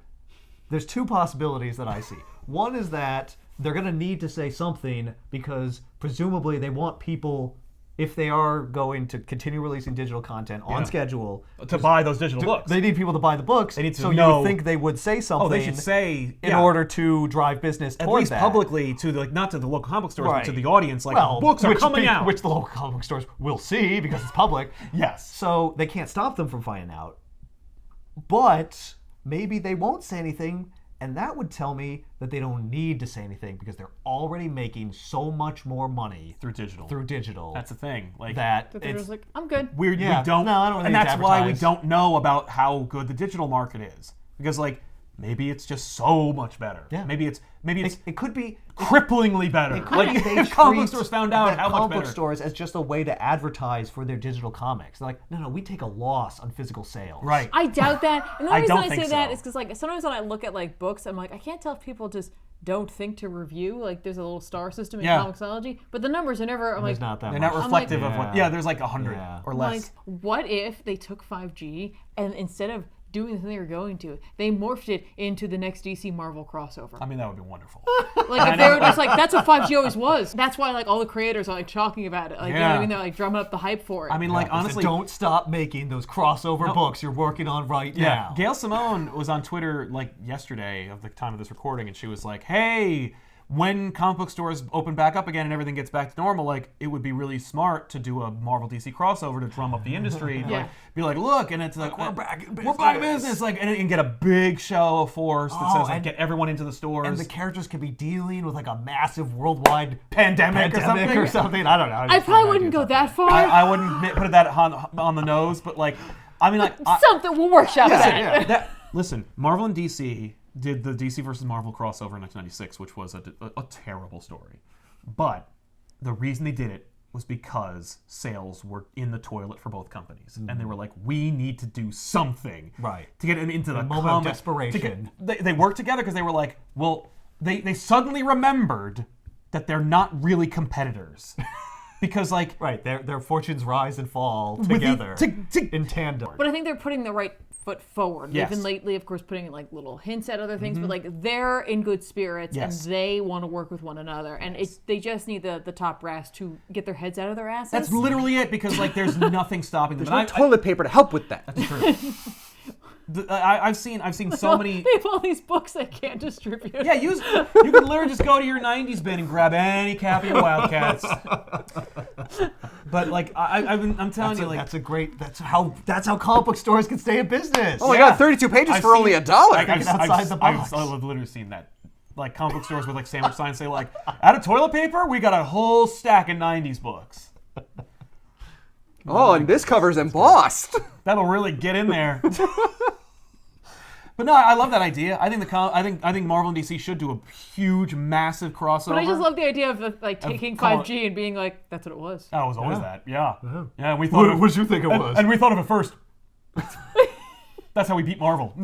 there's two possibilities that I see. One is that they're going to need to say something because presumably they want people, if they are going to continue releasing digital content on schedule, To buy those digital books. they need people to buy the books. They need to so you know- would think they would say something. Oh, they should say in order to drive business at towards least that. publicly to the, like, not to the local comic stores, Right. but to the audience. Like, Well, books are which coming pe- out. which the local comic book stores will see because it's public. Yes. So they can't stop them from finding out. But maybe they won't say anything, and that would tell me that they don't need to say anything because they're already making so much more money Through digital. through digital That's the thing. Like that That they're it's just like, I'm good. we Yeah. don't. No, I don't think and it's that's why we advertised. don't know about how good the digital market is, because like maybe it's just so much better. Yeah. Maybe it's it could be cripplingly better. it could Like be they comic book treat stores found out the how much comic book better. stores as just a way to advertise for their digital comics. They're like, no, we take a loss on physical sales. Right. I doubt that. And the I only reason don't I think say that so. is because like sometimes when I look at like books, I'm like, I can't tell if people just don't think to review. Like there's a little star system in Yeah. Comixology, but the numbers are never. I'm There's like, not that They're much. not reflective of what. Yeah. Yeah, there's like 100 Yeah. or like, less. what if they took 5G and instead of doing the thing they were going to, they morphed it into the next DC Marvel crossover? I mean, that would be wonderful. Like if they were just like, that's what 5G always was. That's why like all the creators are like talking about it. Like you know what I Yeah. mean? They're like drumming up the hype for it. I mean, like Yeah, so honestly, don't stop making those crossover books you're working on right yeah. now. Gail Simone was on Twitter like yesterday of the time of this recording, and she was like, "Hey, when comic book stores open back up again and everything gets back to normal, like it would be really smart to do a Marvel DC crossover to drum up the industry. And, Yeah. like, be like, look, and it's like we're back in we're back in business." business, like, and get a big show of force that says like and- get everyone into the stores. And the characters could be dealing with like a massive worldwide Pandemic or something? I don't know. I probably wouldn't go that far. I wouldn't put that on the nose, but like, I mean, like, Something we'll workshop that. listen, Marvel and DC did the DC versus Marvel crossover in 1996, which was a terrible story. But the reason they did it was because sales were in the toilet for both companies, and they were like, "We need to do something to get into the moment of desperation." They worked together because they were like, "Well, they suddenly remembered that they're not really competitors." Because their fortunes rise and fall With the- together to- in tandem. But I think they're putting the right foot forward. Yes. They've been lately, of course, putting like little hints at other things, but like they're in good spirits Yes. and they want to work with one another. And they just need the top brass to get their heads out of their asses. That's literally it, because like there's nothing stopping them. There's no toilet paper to help with that. That's true. I've seen so many. They have all these books they can't distribute. Yeah, you can literally just go to your '90s bin and grab any copy of Wildcats. But like I'm telling you, like that's how comic book stores can stay in business. Oh my God, 32 pages I've for only seen- $1. outside the box. I've literally seen that. Like comic book stores with like sandwich signs say like, out of toilet paper, we got a whole stack of '90s books. Oh, and this cover's embossed. That'll really get in there. But no, I love that idea. I think I think Marvel and DC should do a huge, massive crossover. But I just love the idea of like taking 5G and being like, that's what it was. Oh, it was always that. Yeah. Yeah. We thought. What did you think it was? And we thought of it first. That's how we beat Marvel.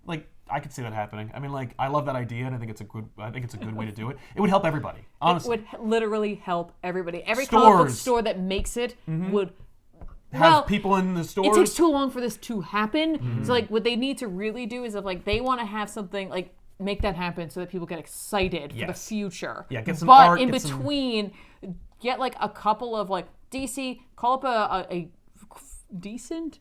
Like, I could see that happening. I mean, like, I love that idea, and I think it's a good way to do it. It would help everybody. Honestly, It would literally help everybody. Every comic book Stores. store that makes it would. have people in the stores. It takes too long for this to happen. So like what they need to really do is if like they want to have something like make that happen so that people get excited for the Yes. future. Yeah, get some but art, in get some- between, get like a couple of like DC, call up a decent,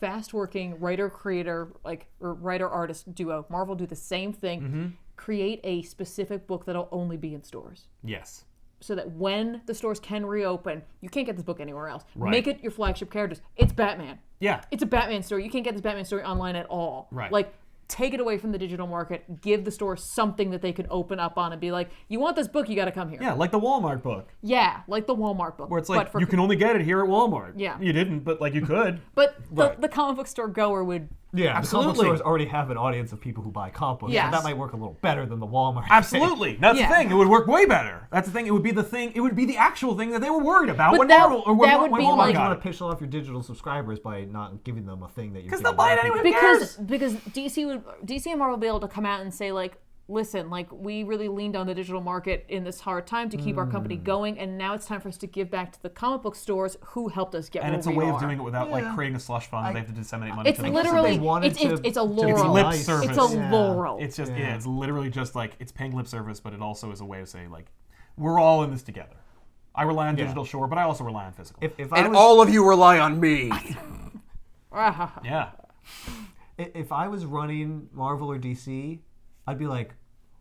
fast-working writer-creator like or writer-artist duo. Marvel do the same thing. Create a specific book that'll only be in stores. Yes. So that when the stores can reopen, you can't get this book anywhere else. Right. Make it your flagship characters. It's Batman. Yeah. It's a Batman story. You can't get this Batman story online at all. Right. Like, take it away from the digital market. Give the store something that they can open up on and be like, you want this book, you got to come here. Yeah, like the Walmart book, Yeah, like the Walmart book. where it's like but for, you can only get it here at Walmart. Yeah. You didn't, but like you could. But the comic book store goer would. Yeah, the comic book Absolutely. stores already have an audience of people who buy comic books, Yes. so that might work a little better than the Walmart. Absolutely. That's Yeah. the thing. It would work way better. That's the thing. It would be the thing. It would be the actual thing that they were worried about But when that- Marvel or when, that would when be Walmart like- You got want it. to piss off your digital subscribers by not giving them a thing that you're. Because they'll buy it anyway. Who Because DC and Marvel would be able to come out and say like, listen, like we really leaned on the digital market in this hard time to keep our company going, and now it's time for us to give back to the comic book stores who helped us get And where it's a we way are. of doing it without like creating a slush fund. They have to disseminate money. It's to the literally they wanted it's to- it's a to be laurel. lip nice. service. It's a Yeah. laurel. It's just Yeah. it's literally just like it's paying lip service, but it also is a way of saying like we're all in this together. I rely on digital, sure, but I also rely on physical. If I And was, all of you rely on me. Yeah. if I was running Marvel or DC, I'd be like,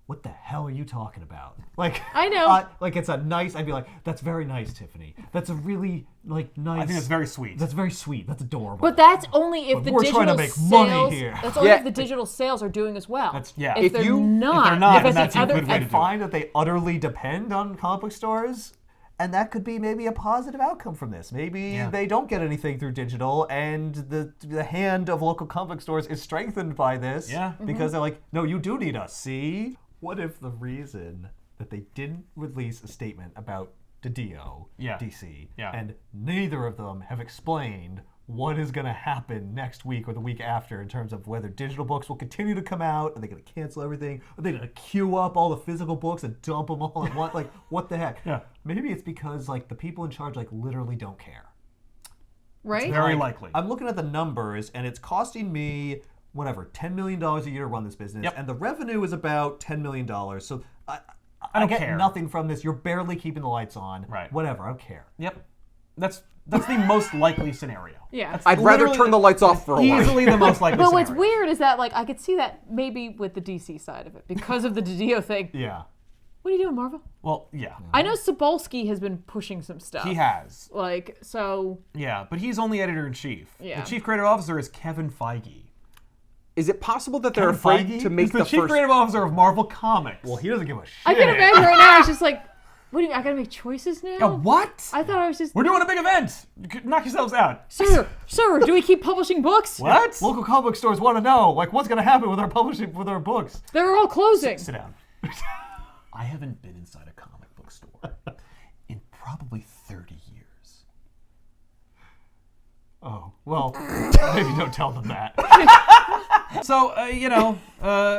what the hell are you talking about? Like I know. like it's a nice. I'd be like, that's very nice, Tiffany. That's a really like nice. I think it's very sweet. That's very sweet. That's adorable. But that's only if But the we're digital trying to make sales. money here. That's only Yeah. if the digital sales are doing as well. yeah. If, If they're you- if not, they're not, if then the that's a other, good way to I do it. find that they utterly depend on comic book stores, and that could be maybe a positive outcome from this. Maybe they don't get anything through digital, and the hand of local comic book stores is strengthened by this. Yeah. Because they're like, no, you do need us. See? What if the reason that they didn't release a statement about DiDio, DC, and neither of them have explained what is going to happen next week or the week after in terms of whether digital books will continue to come out? Are they going to cancel everything? Are they going to queue up all the physical books and dump them all at once? Like, what the heck? Yeah. Maybe it's because like the people in charge like literally don't care. right? Very likely. I'm looking at the numbers, and it's costing me whatever $10 million a year to run this business, Yep. and the revenue is about $10 million. So I don't get care. nothing from this. You're barely keeping the lights on. Right. Whatever. I don't care. Yep. That's the most likely scenario. Yeah. That's I'd rather literally turn the lights off for a while. Easily the most likely But scenario. what's weird is that like I could see that maybe with the DC side of it because of the DiDio thing. Yeah. What are you doing, Marvel? Well, yeah. I know Sobolski has been pushing some stuff. He has. Like so. Yeah, but he's only editor-in-chief. Yeah. The chief creative officer is Kevin Feige. Is it possible that they're Kevin afraid Feige? to make He's the chief first? creative officer of Marvel Comics. Well, he doesn't give a shit. I can imagine right now. It's just like, what do you? I gotta make choices now. Yeah, what? I thought I was just. We're doing a big event. Knock yourselves out. Sir, do we keep publishing books? What? Local comic book stores want to know, like, what's going to happen with our publishing, with our books. They're all closing. Sit down. I haven't been inside a comic book store in probably 30 years. Oh, well, maybe don't tell them that. So,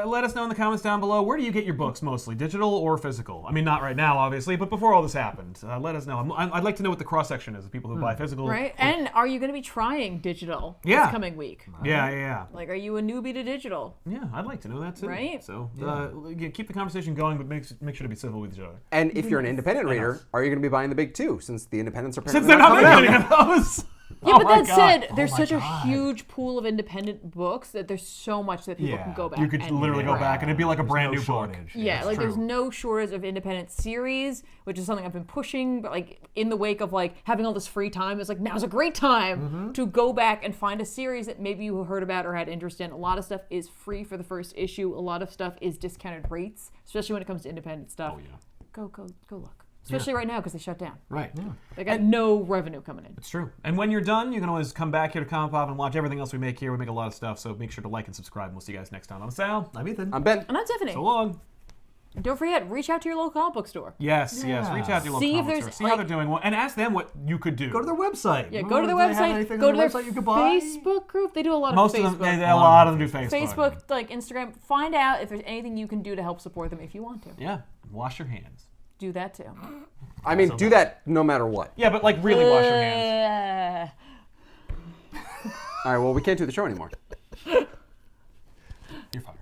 let us know in the comments down below, where do you get your books mostly, digital or physical? I mean, not right now, obviously, but before all this happened, let us know. I'd like to know what the cross-section is of people who buy physical. Right, and are you going to be trying digital this coming week? Yeah. Like, are you a newbie to digital? Yeah, I'd like to know that too. Right? So, keep the conversation going, but make sure to be civil with each other. And if you're an independent reader, are you going to be buying the big two, since the independents are Since they're not making any of those! Yeah, but that said, there's such a huge pool of independent books that there's so much that people can go back. You could literally go back, and it'd be like a brand new book. Yeah, like there's no shortage of independent series, which is something I've been pushing. But like in the wake of like having all this free time, it's like now's a great time to go back and find a series that maybe you heard about or had interest in. A lot of stuff is free for the first issue. A lot of stuff is discounted rates, especially when it comes to independent stuff. Oh yeah. Go look. Especially right now because they shut down. Right. Yeah. They got no revenue coming in. It's true. And when you're done, you can always come back here to ComicPop and watch everything else we make here. We make a lot of stuff, so make sure to like and subscribe. And we'll see you guys next time. I'm Sal. I'm Ethan. I'm Ben. And I'm Tiffany. So long. And don't forget, reach out to your local comic book store. Yes. Reach out to your local comic store. See how they're doing, and ask them what you could do. Go to their website. Yeah, go to their website. Go to their website you could buy? Facebook group. They do a lot of Most Facebook. of them, a lot of them do Facebook. Facebook, like Instagram. Find out if there's anything you can do to help support them if you want to. Yeah. Wash your hands. Do that too. I mean, do that no matter what. Yeah, but like really wash your hands. All right, well, we can't do the show anymore. You're fired.